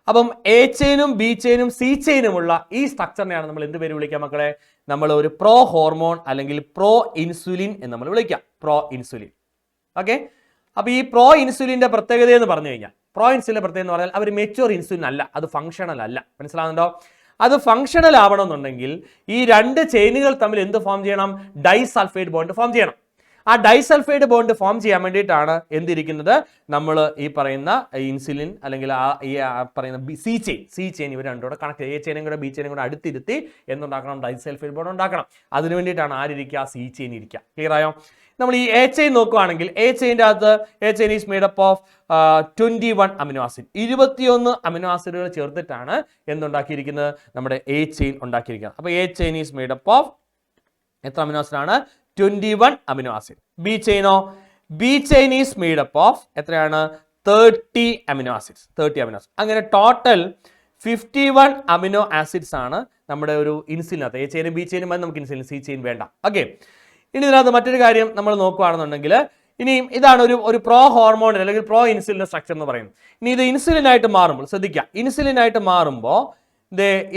അപ്പം എ ചെയിനും ബി ചെയിനും സി ചെയിനുമുള്ള ഈ സ്ട്രക്ചറിനെയാണ് നമ്മൾ എന്ത് പേര് വിളിക്കാം മക്കളെ? നമ്മൾ ഒരു പ്രോ ഹോർമോൺ അല്ലെങ്കിൽ പ്രോ ഇൻസുലിൻ എന്ന് നമ്മൾ വിളിക്കാം, പ്രോ ഇൻസുലിൻ. ഓക്കെ, അപ്പൊ ഈ പ്രോ ഇൻസുലിന്റെ പ്രത്യേകത എന്ന് പറഞ്ഞു കഴിഞ്ഞാൽ, പ്രോ ഇൻസുലിന്റെ പ്രത്യേകത എന്ന് പറഞ്ഞാൽ അവർ മെച്യൂർ ഇൻസുലിൻ അല്ല, അത് ഫങ്ഷണൽ അല്ല. മനസ്സിലാകുന്നുണ്ടോ? അത് ഫങ്ഷണൽ ആവണമെന്നുണ്ടെങ്കിൽ ഈ 2 ചെയിനുകൾ തമ്മിൽ എന്ത് ഫോം ചെയ്യണം? ഡൈസൾഫൈഡ് ബോണ്ട് ഫോം ചെയ്യണം. ആ ഡൈസൾഫൈഡ് ബോണ്ട് ഫോം ചെയ്യാൻ വേണ്ടിയിട്ടാണ് എന്തിരിക്കുന്നത്? നമ്മൾ ഈ പറയുന്ന ഇൻസുലിൻ അല്ലെങ്കിൽ പറയുന്ന സി ചെയിൻ ഇവർ രണ്ടോടെ കണക്ട്, എ ചെയിനും കൂടെ ബി ചെയിനും കൂടെ അടുത്തിരുത്തി എന്തുണ്ടാക്കണം? ഡൈസൾഫൈഡ് ബോണ്ട് ഉണ്ടാക്കണം. അതിനു വേണ്ടിയിട്ടാണ് ആരിയ്ക്കുക? സി ചെയിൻ ഇരിക്കുക. ക്ലിയർ ആയോ? നമ്മൾ ഈ എ ചെയിൻ നോക്കുകയാണെങ്കിൽ, എ ചെയിൻ്റെ അകത്ത് A chain is made up of 21 amino acid, 21 amino ആസിഡുകൾ ചേർത്തിട്ടാണ് എന്തുണ്ടാക്കിയിരിക്കുന്നത്? നമ്മുടെ എ ചെയിൻ ഉണ്ടാക്കിയിരിക്കുന്നത്. അപ്പോൾ A chain is made up of എത്ര അമിനോ ആസിഡ് ആണ്? 21 അമിനോ ആസിഡ്. ബി ചെയിനോ? B chain is made up of എത്രയാണ്? 30 അമിനോ ആസിഡ്സ്. അങ്ങനെ ടോട്ടൽ 51 അമിനോ ആസിഡ്സ് ആണ് നമ്മുടെ ഒരു ഇൻസുലിനകത്ത്. എ ചെയിനും ബി ചെയിനും നമുക്ക് ഇൻസുലിൻ, സി ചെയിൻ വേണ്ട. ഓക്കെ, ഇനി ഇതിനകത്ത് മറ്റൊരു കാര്യം നമ്മൾ നോക്കുകയാണെന്നുണ്ടെങ്കിൽ, ഇനിയും ഇതാണ് ഒരു പ്രോ ഹോർമോൺ അല്ലെങ്കിൽ പ്രോ ഇൻസുലിൻ്റെ സ്ട്രക്ചർ എന്ന് പറയുന്നത്. ഇനി ഇത് ഇൻസുലിനായിട്ട് മാറുമ്പോൾ ശ്രദ്ധിക്കുക, ഇൻസുലിനായിട്ട് മാറുമ്പോൾ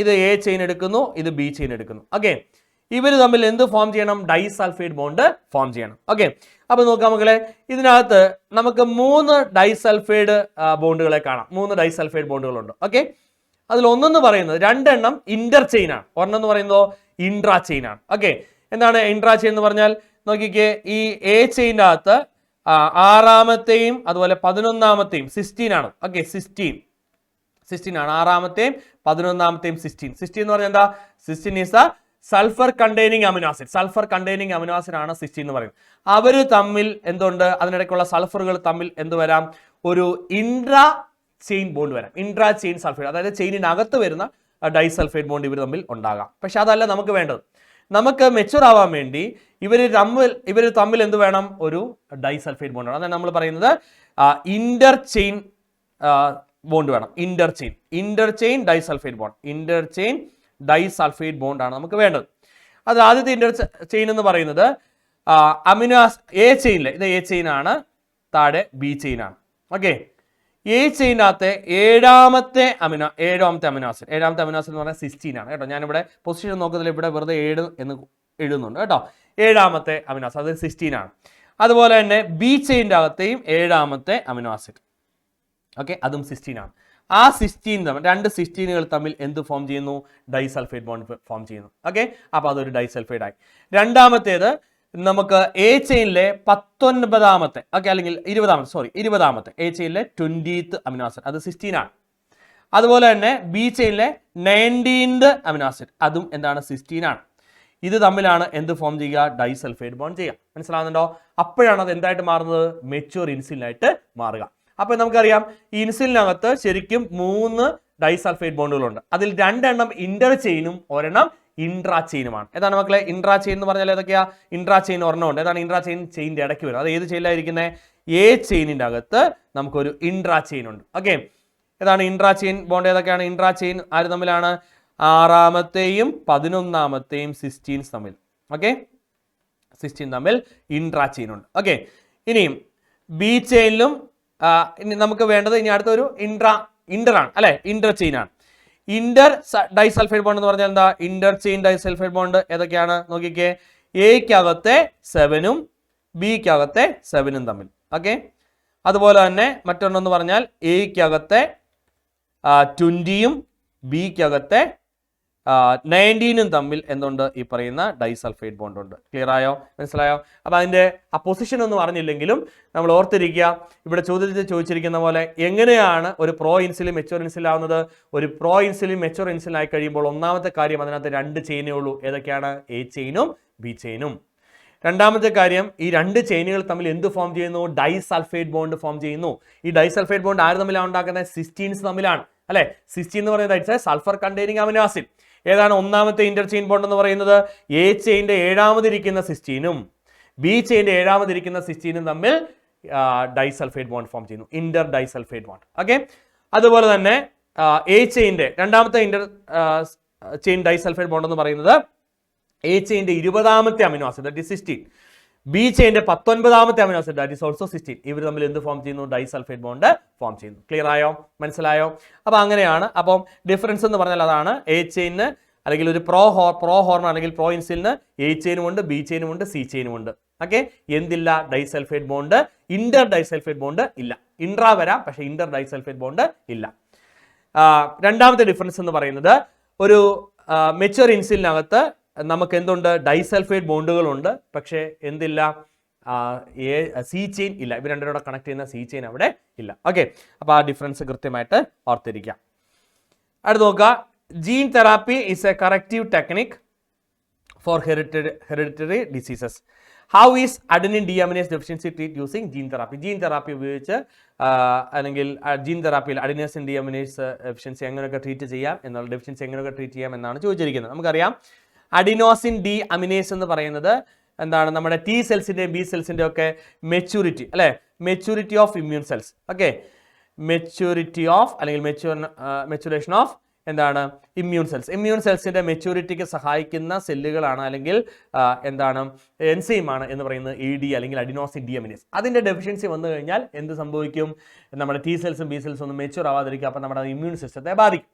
ഇത് എ ചെയിൻ എടുക്കുന്നു, ഇത് ബി ചെയിൻ എടുക്കുന്നു. ഓക്കെ, ഇവർ തമ്മിൽ എന്ത് ഫോം ചെയ്യണം? ഡൈസൾഫൈഡ് ബോണ്ട് ഫോം ചെയ്യണം. ഓക്കെ, അപ്പൊ നോക്കാം മക്കളെ, ഇതിനകത്ത് നമുക്ക് 3 ഡൈസൾഫൈഡ് ബോണ്ടുകളെ കാണാം. 3 ഡൈസൾഫൈഡ് ബോണ്ടുകളുണ്ട്. ഓക്കെ, അതിൽ ഒന്നെന്ന് പറയുന്നത് 2 എണ്ണം ഇന്റർ ചെയിൻ ആണ്, ഒരെണ്ണം എന്ന് പറയുന്നത് ഇൻട്രാ ചെയിൻ ആണ്. ഓക്കെ, എന്താണ് ഇൻട്രാ ചെയിൻ എന്ന് പറഞ്ഞാൽ? നോക്കിക്കേ, ഈ എ ചെയിൻ്റെ അകത്ത് 6ാമത്തെയും അതുപോലെ 11ാമത്തെയും 16 ആണ്. ഓക്കെ, 16 ആണ് 6ാമത്തെയും 11ാമത്തെയും 16 എന്ന് പറഞ്ഞാൽ എന്താ? 16 is the sulphur containing amino acid ആണ് സിസ്റ്റീൻ എന്ന് പറയുന്നത്. അവർ തമ്മിൽ എന്തുണ്ട്, അതിനിടയ്ക്കുള്ള സൾഫറുകൾ തമ്മിൽ എന്ത് വരാം, ഒരു ഇൻട്രാ ചെയിൻ ബോണ്ട് വരാം. ഇൻട്രാ ചെയിൻ സൾഫേറ്റ്, അതായത് ചെയിനിനകത്ത് വരുന്ന ഡൈസൾഫേറ്റ് ബോണ്ട് ഇവർ തമ്മിൽ ഉണ്ടാകാം. പക്ഷെ അതല്ല നമുക്ക് വേണ്ടത്. നമുക്ക് മെച്ചുവർ ആവാൻ വേണ്ടി ഇവർ തമ്മിൽ എന്ത് വേണം, ഒരു ഡൈസൾഫേറ്റ് ബോണ്ട് വേണം. അതാണ് നമ്മൾ പറയുന്നത് ഇന്റർ ചെയിൻ ബോണ്ട് വേണം. ഇന്റർ ചെയിൻ ഡൈസൾഫേറ്റ് ബോണ്ട് ആണ് നമുക്ക് വേണ്ടത്. അത് ആദ്യത്തെ ഇന്റർ ചെയിൻ എന്ന് പറയുന്നത് അമിനോ എ ചെയിനിലെ, ഇത് എ ചെയിൻ ആണ്, താഴെ ബി ചെയിൻ ആണ്. ഓക്കെ, എ ചെയിനകത്തെ ഏഴാമത്തെ അമിനോ ആസിഡ് എന്ന് പറഞ്ഞാൽ സിസ്റ്റീൻ ആണ് കേട്ടോ. ഞാനിവിടെ പൊസിഷൻ നോക്കുന്നതിൽ ഇവിടെ വെറുതെ 7 എന്ന് എഴുതുന്നുണ്ട് കേട്ടോ. ഏഴാമത്തെ അമിനോ ആസിഡ്, അത് സിസ്റ്റീൻ ആണ്. അതുപോലെ തന്നെ ബി ചെയിൻ്റെ അകത്തെയും ഏഴാമത്തെ അമിനോ ആസിഡ്, ഓക്കെ, അതും സിസ്റ്റീൻ ആണ്. ആ സിസ്റ്റീൻ തമ്മിൽ, രണ്ട് സിസ്റ്റീനുകൾ തമ്മിൽ എന്ത് ഫോം ചെയ്യുന്നു, ഡൈസൾഫേറ്റ് ബോണ്ട് ഫോം ചെയ്യുന്നു. ഓക്കെ, അപ്പോൾ അതൊരു ഡൈസൾഫൈഡ് ആയി. രണ്ടാമത്തേത് നമുക്ക് എ ചെയിനിലെ 19ാമത്തെ, ഓക്കെ, അല്ലെങ്കിൽ 20ാമത്തെ എ ചെയിനിലെ 20th അമിനോ ആസിഡ്, അത് സിസ്റ്റീൻ ആണ്. അതുപോലെ തന്നെ ബി ചെയിനിലെ 19th അമിനോ ആസിഡ്, അതും എന്താണ്, സിസ്റ്റീൻ ആണ്. ഇത് തമ്മിലാണ് എന്ത് ഫോം ചെയ്യുക, ഡൈസൾഫൈഡ് ബോണ്ട് ചെയ്യുക. മനസ്സിലാവുന്നുണ്ടോ? അപ്പോഴാണ് അത് എന്തായിട്ട് മാറുന്നത്, മെച്യൂർ ഇൻസുലിനായിട്ട് മാറുക. അപ്പൊ നമുക്കറിയാം ഈ ഇൻസുലിനകത്ത് ശരിക്കും 3 ഡൈസൾഫൈഡ് ബോണ്ടുകളുണ്ട്. അതിൽ 2 എണ്ണം ഇന്റർ ചെയിനും ഒരെണ്ണം ഇൻട്രാ ചെയിനുമാണ്. ഏതാണ് മക്കളെ ഇൻട്രാ ചെയിൻ എന്ന് പറഞ്ഞാൽ? ഏതൊക്കെയാ ഇൻട്രാ ചെയിൻ? ഒരെണ്ണമുണ്ട്. ഏതാണ് ഇൻട്രാ ചെയിൻ? ചെയിൻ്റെ ഇടയ്ക്ക് വരും. അത് ഏത് ചെയിനിലായിരിക്കുന്നത്? എ ചെയിനിൻ്റെ അകത്ത് നമുക്കൊരു ഇൻട്രാ ചെയിൻ ഉണ്ട്. ഓക്കെ, ഏതാണ് ഇൻട്രാ ചെയിൻ ബോണ്ട്? ഏതൊക്കെയാണ് ഇൻട്രാ ചെയിൻ? ആര് തമ്മിലാണ്? 6ാമത്തെയും 11ാമത്തെയും സിസ്റ്റീൻസ് തമ്മിൽ. ഓക്കെ, സിസ്റ്റീൻ തമ്മിൽ ഇൻട്രാ ചെയിൻ ഉണ്ട്. ഓക്കെ, ഇനിയും ബി ചെയിനിലും ഇനി നമുക്ക് വേണ്ടത് ഇനി അടുത്തൊരു ഇന്റർ ആണ് അല്ലെ, ഇന്റർ ചെയിൻ ആണ്. ഇന്റർ ഡൈസൾഫൈഡ് ബോണ്ട് എന്ന് പറഞ്ഞാൽ എന്താ? ഇന്റർ ചെയിൻ ഡൈസൾഫൈഡ് ബോണ്ട് ഏതൊക്കെയാണ് നോക്കിക്കേ, എക്കകത്തെ 7ഉം ബിക്കകത്തെ 7ഉം തമ്മിൽ. ഓക്കെ, അതുപോലെ തന്നെ മറ്റൊന്നെന്ന് പറഞ്ഞാൽ എക്കകത്തെ 20യും ബിക്കകത്തെ 19ഉം തമ്മിൽ എന്തുണ്ട്, ഈ പറയുന്ന ഡൈസൾഫൈഡ് ബോണ്ട് ഉണ്ട്. ക്ലിയർ ആയോ? മനസ്സിലായോ? അപ്പോൾ അതിൻ്റെ ആ പൊസിഷൻ ഒന്നും അറിഞ്ഞില്ലെങ്കിലും നമ്മൾ ഓർത്തിരിക്കുക, ഇവിടെ ചോദിച്ചിരിക്കുന്ന പോലെ എങ്ങനെയാണ് ഒരു പ്രോ ഇൻസുലിൻ മെച്ചുവർ ഇൻസുലിൻ ആവുന്നത്? ഒരു പ്രോ ഇൻസുലിൻ മെച്ചുവർ ഇൻസുലിൻ ആയി കഴിയുമ്പോൾ ഒന്നാമത്തെ കാര്യം, അതിനകത്ത് 2 ചെയിനേ ഉള്ളൂ. ഏതൊക്കെയാണ്? എ ചെയിനും ബി ചെയിനും. രണ്ടാമത്തെ കാര്യം, ഈ 2 ചെയിനുകൾ തമ്മിൽ എന്ത് ഫോം ചെയ്യുന്നു? ഡൈസൾഫൈഡ് ബോണ്ട് ഫോം ചെയ്യുന്നു. ഈ ഡൈസൾഫൈഡ് ബോണ്ട് ആര് തമ്മിലാണ് ഉണ്ടാക്കുന്നത്? സിസ്റ്റീൻസ് തമ്മിലാണ് അല്ലെ. സിസ്റ്റീൻ എന്ന് പറയുന്നത് സൾഫർ കണ്ടെയ്നിങ് അമിനോ ആസിഡ്. ഏതാണ് ഒന്നാമത്തെ ഇന്റർ ചെയിൻ ബോണ്ട് എന്ന് പറയുന്നത്? എ ചെയിൻ്റെ 7ാമതിരിക്കുന്ന സിസ്റ്റീനും ബി ചെയിൻ്റെ 7ാമതിരിക്കുന്ന സിസ്റ്റീനും തമ്മിൽ ഡൈസൾഫൈഡ് ബോണ്ട് ഫോം ചെയ്യുന്നു, ഇന്റർ ഡൈസൾഫൈഡ് ബോണ്ട്. ഓക്കെ, അതുപോലെ തന്നെ എ ചെയിൻ്റെ രണ്ടാമത്തെ ഇന്റർ ചെയിൻ ഡൈസൾഫൈഡ് ബോണ്ട് എന്ന് പറയുന്നത് എ ചെയിൻ്റെ 20ാമത്തെ amino acid, that is cysteine. B ചെയിൻ്റെ 19ാമത്തെ amino acid, that is also cysteine. ഇവർ തമ്മിൽ എന്ത് ഫോം ചെയ്യുന്നു? ഡൈസൾഫൈഡ് ബോണ്ട് ഫോം ചെയ്യുന്നു. ക്ലിയർ ആയോ? മനസ്സിലായോ? അപ്പോൾ അങ്ങനെയാണ്. അപ്പം ഡിഫറൻസ് എന്ന് പറഞ്ഞാൽ അതാണ്. എ ചെയിന് അല്ലെങ്കിൽ ഒരു പ്രോ ഹോർമോൺ അല്ലെങ്കിൽ പ്രോ ഇൻസുലിന് എ ചെയിനും ഉണ്ട്, ബി ചെയിനും ഉണ്ട്, സി ചെയിനും ഉണ്ട്. ഓക്കെ, എന്തില്ല? Disulphide bond, Inter disulphide bond ഇല്ല. ഇൻട്രാ വരാം, പക്ഷേ ഇന്റർ ഡൈസൾഫൈഡ് ബോണ്ട് ഇല്ല. രണ്ടാമത്തെ ഡിഫറൻസ് എന്ന് പറയുന്നത്, ഒരു മെച്ചുവർ ഇൻസുലിനകത്ത് നമുക്ക് എന്തുണ്ട്? ഡൈസൾഫൈഡ് ബോണ്ടുകളുണ്ട്, പക്ഷേ എന്തില്ല? സി ചെയിൻ ഇല്ല. ഇവർ രണ്ടുപേരോടെ കണക്ട് ചെയ്യുന്ന സി ചെയിൻ അവിടെ ഇല്ല. ഓക്കെ, അപ്പോൾ ആ ഡിഫറൻസ് കൃത്യമായിട്ട് ഓർത്തിരിക്കാം. അടുത്ത് നോക്കുക, gene therapy is a corrective technique for hereditary diseases. How is adenine deaminase deficiency treat using gene therapy? Gene therapy ഉപയോഗിച്ച് അല്ലെങ്കിൽ ജീൻ തെറാപ്പിയിൽ അഡിനേസിൻ ഡിഅമിനേസ് ഡെഫിഷ്യൻസി എങ്ങനെയൊക്കെ ട്രീറ്റ് ചെയ്യാം എന്നുള്ള, ഡെഫിഷ്യൻസി എങ്ങനെയൊക്കെ ട്രീറ്റ് ചെയ്യാം എന്നാണ് ചോദിച്ചിരിക്കുന്നത്. നമുക്കറിയാം അഡിനോസിൻ ഡി അമിനേസ് എന്ന് പറയുന്നത് എന്താണ്? നമ്മുടെ ടി സെൽസിൻ്റെയും ബി സെൽസിൻ്റെയും ഒക്കെ മെച്യൂരിറ്റി അല്ലെ, maturity of immune cells. Okay, maturity of അല്ലെങ്കിൽ മെച്യൂറേഷൻ ഓഫ് എന്താണ്? ഇമ്മ്യൂൺ സെൽസിൻ്റെ മെച്യൂരിറ്റിക്ക് സഹായിക്കുന്ന സെല്ലുകളാണ് അല്ലെങ്കിൽ എന്താണ്? എൻസൈമാണ് എന്ന് പറയുന്നത് എ ഡി അല്ലെങ്കിൽ അഡിനോസിൻ ഡി അമിനേസ്. അതിൻ്റെ ഡെഫിഷ്യൻസി വന്നു കഴിഞ്ഞാൽ എന്ത് സംഭവിക്കും? നമ്മുടെ ടി സെൽസും ബി സെൽസും ഒന്നും മെച്യൂർ ആവാതിരിക്കും. അപ്പോൾ നമ്മുടെ ഇമ്മ്യൂൺ സിസ്റ്റത്തെ ബാധിക്കും.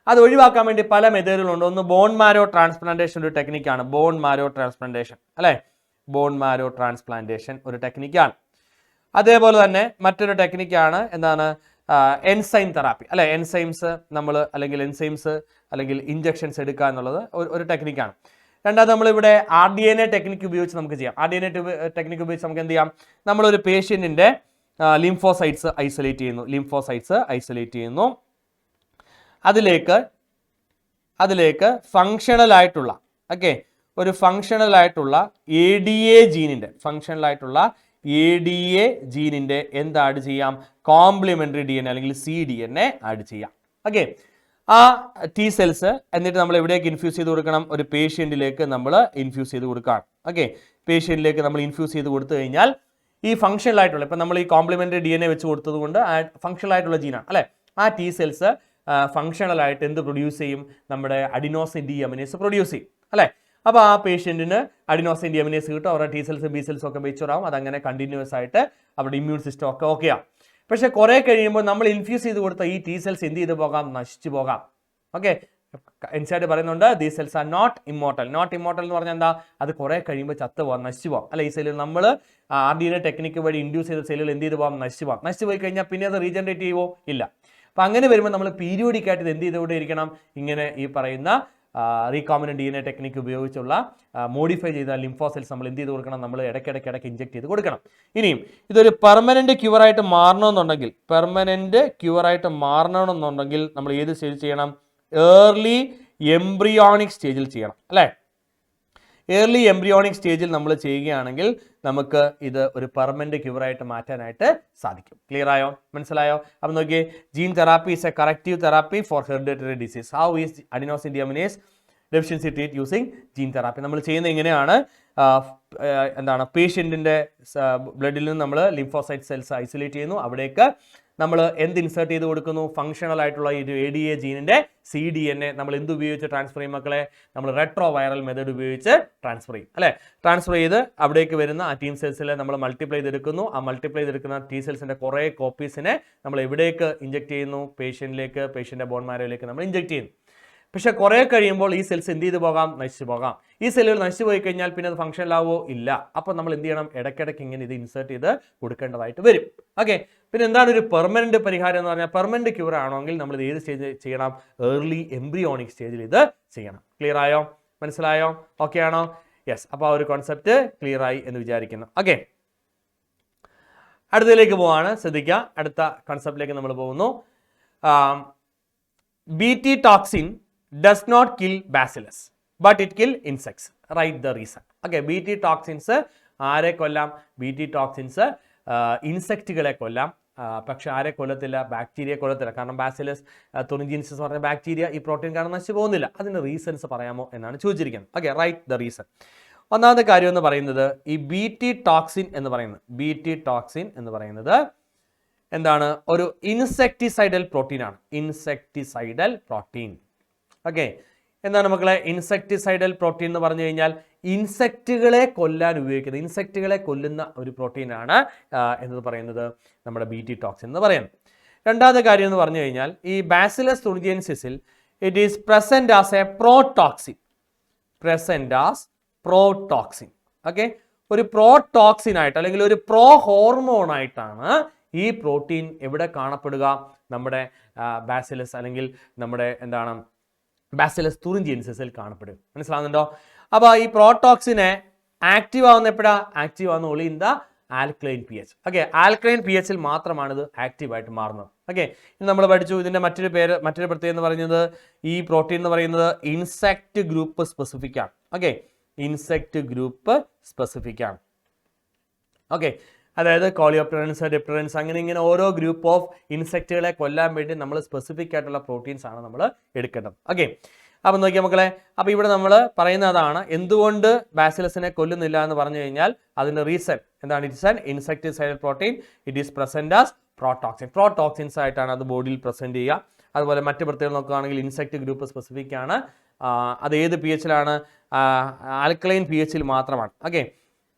അത് ഒഴിവാക്കാൻ വേണ്ടി പല മെത്തേഡുകളുണ്ട്. ഒന്ന് ബോൺ മാരോ ട്രാൻസ്പ്ലാന്റേഷൻ ഒരു ടെക്നിക്കാണ്. ബോൺ മാരോ ട്രാൻസ്പ്ലാന്റേഷൻ അല്ലേ, ബോൺ മാരോ ട്രാൻസ്പ്ലാന്റേഷൻ ഒരു ടെക്നിക്കാണ്. അതേപോലെ തന്നെ മറ്റൊരു ടെക്നിക്കാണ് എന്താണ്? എൻസൈം തെറാപ്പി അല്ലെ. എൻസൈംസ് നമ്മൾ അല്ലെങ്കിൽ ഇഞ്ചക്ഷൻസ് എടുക്കുക എന്നുള്ളത് ഒരു ടെക്നിക്കാണ്. രണ്ടാമത് നമ്മളിവിടെ RDNA ടെക്നിക്ക് ഉപയോഗിച്ച് നമുക്ക് ചെയ്യാം. RDNA ടെക്നിക്ക് ഉപയോഗിച്ച് നമുക്ക് എന്ത് ചെയ്യാം? നമ്മളൊരു പേഷ്യൻറ്റിൻ്റെ ലിംഫോസൈറ്റ്സ് ഐസൊലേറ്റ് ചെയ്യുന്നു. അതിലേക്ക് ഫങ്ഷണൽ ആയിട്ടുള്ള ഓക്കെ, ഒരു ഫങ്ഷണൽ ആയിട്ടുള്ള ADA ജീനിന്റെ എന്ത് ആഡ് ചെയ്യാം? കോംപ്ലിമെന്ററി DNA അല്ലെങ്കിൽ cDNA ആഡ് ചെയ്യാം. ഓക്കെ, ആ T സെൽസ് എന്നിട്ട് നമ്മൾ എവിടേക്ക് ഇൻഫ്യൂസ് ചെയ്ത് കൊടുക്കണം? ഒരു പേഷ്യന്റിലേക്ക് നമ്മൾ ഇൻഫ്യൂസ് ചെയ്ത് കൊടുക്കാം. ഓക്കെ, പേഷ്യന്റിലേക്ക് നമ്മൾ ഇൻഫ്യൂസ് ചെയ്ത് കൊടുത്തു കഴിഞ്ഞാൽ ഈ ഫങ്ഷണൽ ആയിട്ടുള്ള, ഇപ്പം നമ്മൾ ഈ കോംപ്ലിമെന്ററി DNA വെച്ച് കൊടുത്തത് കൊണ്ട് ഫങ്ഷണൽ ആയിട്ടുള്ള ജീനാണ് അല്ലേ, ആ T സെൽസ് ഫങ്ഷണൽ ആയിട്ട് എന്ത് പ്രൊഡ്യൂസ് ചെയ്യും? നമ്മുടെ അഡിനോസിൻ ഡീഅമിനേസ് പ്രൊഡ്യൂസ് ചെയ്യും അല്ലേ. അപ്പോൾ ആ പേഷ്യന്റിന് അഡിനോസിൻ ഡീഅമിനേസ് കിട്ടും, അവരുടെ T സെൽസും B സെൽസും ഒക്കെ മെച്യൂർ ആവും, അതങ്ങനെ കണ്ടിന്യൂസ് ആയിട്ട് അവരുടെ ഇമ്മ്യൂൺ സിസ്റ്റം ഒക്കെ ഓക്കെയാണ്. പക്ഷെ കുറെ കഴിയുമ്പോൾ നമ്മൾ ഇൻഫ്യൂസ് ചെയ്ത് കൊടുത്ത ഈ T സെൽസ് എന്ത് ചെയ്ത് പോകാം? നശിച്ചു പോകാം. ഓക്കെ, ഇൻസൈഡ് പറയുന്നുണ്ട് these cells are not immortal. Not immortal എന്ന് പറഞ്ഞാൽ എന്താ? അത് കുറെ കഴിയുമ്പോൾ ചത്തു പോകാം, നശിച്ചു പോകാം അല്ലെ. ഈ സെല്ലുകൾ നമ്മൾ RDNA ടെക്നിക്ക് വഴി ഇൻഡ്യൂസ് ചെയ്ത സെല്ലുകൾ എന്ത് ചെയ്ത് പോകാം? നശിച്ചു പോകാം. നശിച്ചു പോയി കഴിഞ്ഞാൽ പിന്നെ അത് റീജനറേറ്റ് ചെയ്യുമോ? ഇല്ല. അപ്പം അങ്ങനെ വരുമ്പോൾ നമ്മൾ പീരിയോഡിക് ആയിട്ട് ഇത് എന്ത് ചെയ്തുകൊണ്ട് ഇരിക്കണം? ഇങ്ങനെ ഈ പറയുന്ന റീകോമിനന്റ് DNA ടെക്നിക്ക് ഉപയോഗിച്ചുള്ള മോഡിഫൈ ചെയ്ത ലിംഫോസെൽസ് നമ്മൾ എന്ത് ചെയ്ത് കൊടുക്കണം? നമ്മൾ ഇടയ്ക്കിടയ്ക്ക് ഇഞ്ചെക്ട് ചെയ്ത് കൊടുക്കണം. ഇനിയും ഇതൊരു പെർമനന്റ് ക്യൂറായിട്ട് മാറണമെന്നുണ്ടെങ്കിൽ നമ്മൾ ഏത് സ്റ്റേജ് ചെയ്യണം? ഏർലി എംബ്രിയോണിക് സ്റ്റേജിൽ ചെയ്യണം അല്ലേ. ഏർലി എംബ്രിയോണിക് സ്റ്റേജിൽ നമ്മൾ ചെയ്യുകയാണെങ്കിൽ നമുക്ക് ഇത് ഒരു പെർമനന്റ് ക്യൂറായിട്ട് മാറ്റാനായിട്ട് സാധിക്കും. ക്ലിയർ ആയോ? മനസ്സിലായോ? അപ്പം നോക്കിയേ, gene therapy is a corrective therapy for hereditary disease. How is adenosine deaminase deficiency treat using gene therapy? നമ്മൾ ചെയ്യുന്നത് എങ്ങനെയാണ്? എന്താണ്, പേഷ്യൻറ്റിൻ്റെ ബ്ലഡിൽ നിന്ന് നമ്മൾ ലിംഫോസൈറ്റ് സെൽസ് ഐസൊലേറ്റ് ചെയ്യുന്നു, അവിടേക്ക് നമ്മൾ എന്ത് ഇൻസേർട്ട് ചെയ്ത് കൊടുക്കുന്നു? ഫങ്ഷണൽ ആയിട്ടുള്ള ഈ ADA ജീനിന്റെ cDNA നമ്മൾ എന്ത് ഉപയോഗിച്ച് ട്രാൻസ്ഫർ ചെയ്യും മക്കളെ? നമ്മൾ റെട്രോ വൈറൽ മെത്തേഡ് ഉപയോഗിച്ച് ട്രാൻസ്ഫർ ചെയ്യും അല്ലെ. ട്രാൻസ്ഫർ ചെയ്ത് അവിടേക്ക് വരുന്ന ആ T സെൽസിലെ നമ്മൾ മൾട്ടിപ്ലൈ ചെയ്തെടുക്കുന്നു. ആ മൾട്ടിപ്ലൈ ചെയ്തെടുക്കുന്ന T സെൽസിന്റെ കുറേ കോപ്പീസിനെ നമ്മൾ എവിടേക്ക് ഇഞ്ചെക്ട് ചെയ്യുന്നു? പേഷ്യന്റിലേക്ക്, പേഷ്യന്റെ ബോൺ മാരോയിലേക്ക് നമ്മൾ ഇഞ്ചെക്ട് ചെയ്യുന്നു. പക്ഷെ കുറെ കഴിയുമ്പോൾ ഈ സെൽസ് എന്ത് ചെയ്ത് പോകാം? നശിച്ചു പോകാം. ഈ സെല്ലുകൾ നശിച്ചു പോയി കഴിഞ്ഞാൽ പിന്നെ അത് ഫങ്ഷനിലാവോ? ഇല്ല. അപ്പോൾ നമ്മൾ എന്ത് ചെയ്യണം? ഇടയ്ക്കിടയ്ക്ക് ഇങ്ങനെ ഇത് ഇൻസേർട്ട് ചെയ്ത് കൊടുക്കേണ്ടതായിട്ട് വരും. ഓക്കെ, പിന്നെ എന്താണ് ഒരു പെർമനന്റ് പരിഹാരം എന്ന് പറഞ്ഞാൽ? പെർമനന്റ് ക്യൂർ ആണെങ്കിൽ നമ്മൾ ഇത് ഏത് സ്റ്റേജ് ചെയ്യണം? ഏർലി എംബ്രിയോണിക് സ്റ്റേജിൽ ഇത് ചെയ്യണം. ക്ലിയർ ആയോ? മനസ്സിലായോ? ഓക്കെ ആണോ? യെസ്. അപ്പോൾ ആ ഒരു കോൺസെപ്റ്റ് ക്ലിയർ ആയി എന്ന് വിചാരിക്കുന്നു. ഓക്കെ, അടുത്തതിലേക്ക് പോവാണ്. ശ്രദ്ധിക്കുക, അടുത്ത കോൺസെപ്റ്റിലേക്ക് നമ്മൾ പോകുന്നു. BT toxin does not kill bacillus but it kill insects. Write the reason. Okay, BT toxins ആരെ കൊല്ലാം? BT toxins ഇൻസെക്റ്റുകളെ കൊല്ലാം, പക്ഷെ ആരെ കൊല്ലത്തില്ല? ബാക്ടീരിയ കൊല്ലത്തില്ല. കാരണം ബാസിലസ് തുറിഞ്ചിൻസിസ് പറഞ്ഞ ബാക്ടീരിയ ഈ പ്രോട്ടീൻ കാരണം നശിച്ചു പോകുന്നില്ല. അതിന് റീസൺസ് പറയാമോ എന്നാണ് ചോദിച്ചിരിക്കുന്നത്. Okay, write the reason. ഒന്നാമത്തെ കാര്യം എന്ന് പറയുന്നത് ഈ BT toxin എന്ന് പറയുന്നത് എന്താണ്? ഒരു ഇൻസെക്ടിസൈഡൽ പ്രോട്ടീൻ ആണ്. Insecticidal protein. ഓക്കെ, എന്താണ് മക്കളെ ഇൻസെക്ടിസൈഡൽ പ്രോട്ടീൻ എന്ന് പറഞ്ഞു കഴിഞ്ഞാൽ? ഇൻസെക്റ്റുകളെ കൊല്ലാൻ ഉപയോഗിക്കുന്നത്, ഇൻസെക്റ്റുകളെ കൊല്ലുന്ന ഒരു പ്രോട്ടീനാണ് എന്ന് പറയുന്നത് നമ്മുടെ BT toxin എന്ന് പറയുന്നത്. രണ്ടാമത്തെ കാര്യം എന്ന് പറഞ്ഞു കഴിഞ്ഞാൽ ഈ ബാസിലസ് തുറിഞ്ചിയൻസിസിൽ it is present as a protoxin. Okay, ഒരു പ്രോടോക്സിൻ ആയിട്ട് അല്ലെങ്കിൽ ഒരു പ്രോ ഹോർമോൺ ആയിട്ടാണ് ഈ പ്രോട്ടീൻ എവിടെ കാണപ്പെടുക? നമ്മുടെ ബാസിലസ് അല്ലെങ്കിൽ നമ്മുടെ എന്താണ് ബാസിലസ് തുറിഞ്ചിയൻസിസിൽ കാണപ്പെടുക. മനസ്സിലാവുന്നുണ്ടോ? അപ്പോൾ ഈ പ്രോടോക്സിനെ ആക്റ്റീവ് ആവുന്ന എപ്പോഴാണ്? ആക്റ്റീവ് ആവുന്ന only in the alkaline pH. Okay, alkaline pHൽ മാത്രമാണ് ഇത് ആക്റ്റീവായിട്ട് മാറുന്നത്. ഓക്കെ, ഇനി നമ്മൾ പഠിച്ചു ഇതിൻ്റെ മറ്റൊരു പ്രത്യേകത എന്ന് പറയുന്നത് ഈ പ്രോട്ടീൻ എന്ന് പറയുന്നത് ഇൻസെക്ട് ഗ്രൂപ്പ് സ്പെസിഫിക് ആണ്. ഓക്കെ, ഇൻസെക്ട് ഗ്രൂപ്പ് സ്പെസിഫിക് ആണ്. ഓക്കെ, അതായത് കോളിയോപ്റ്ററൻസ്, ഡിപ്റ്ററൻസ്, അങ്ങനെ ഇങ്ങനെ ഓരോ ഗ്രൂപ്പ് ഓഫ് ഇൻസെക്റ്റുകളെ കൊല്ലാൻ വേണ്ടി നമ്മൾ സ്പെസിഫിക് ആയിട്ടുള്ള പ്രോട്ടീൻസ് ആണ് നമ്മൾ എടുക്കേണ്ടത്. ഓക്കെ, അപ്പം നോക്കിയാൽ മക്കളെ, അപ്പോൾ ഇവിടെ നമ്മൾ പറയുന്നതാണ് എന്തുകൊണ്ട് ബാസിലസിനെ കൊല്ലുന്നില്ല എന്ന് പറഞ്ഞു കഴിഞ്ഞാൽ അതിൻ്റെ റീസൺ എന്താണ്? It's an insecticidal protein, it is present as protoxins ആയിട്ടാണ് അത് ബോഡിയിൽ പ്രസന്റ് ചെയ്യുക. അതുപോലെ മറ്റ് പ്രത്യേകത നോക്കുകയാണെങ്കിൽ ഇൻസെക്ട് ഗ്രൂപ്പ് സ്പെസിഫിക് ആണ്. അത് ഏത് pHലാണ്? ആൽക്കലൈൻ pHൽ മാത്രമാണ്. Okay,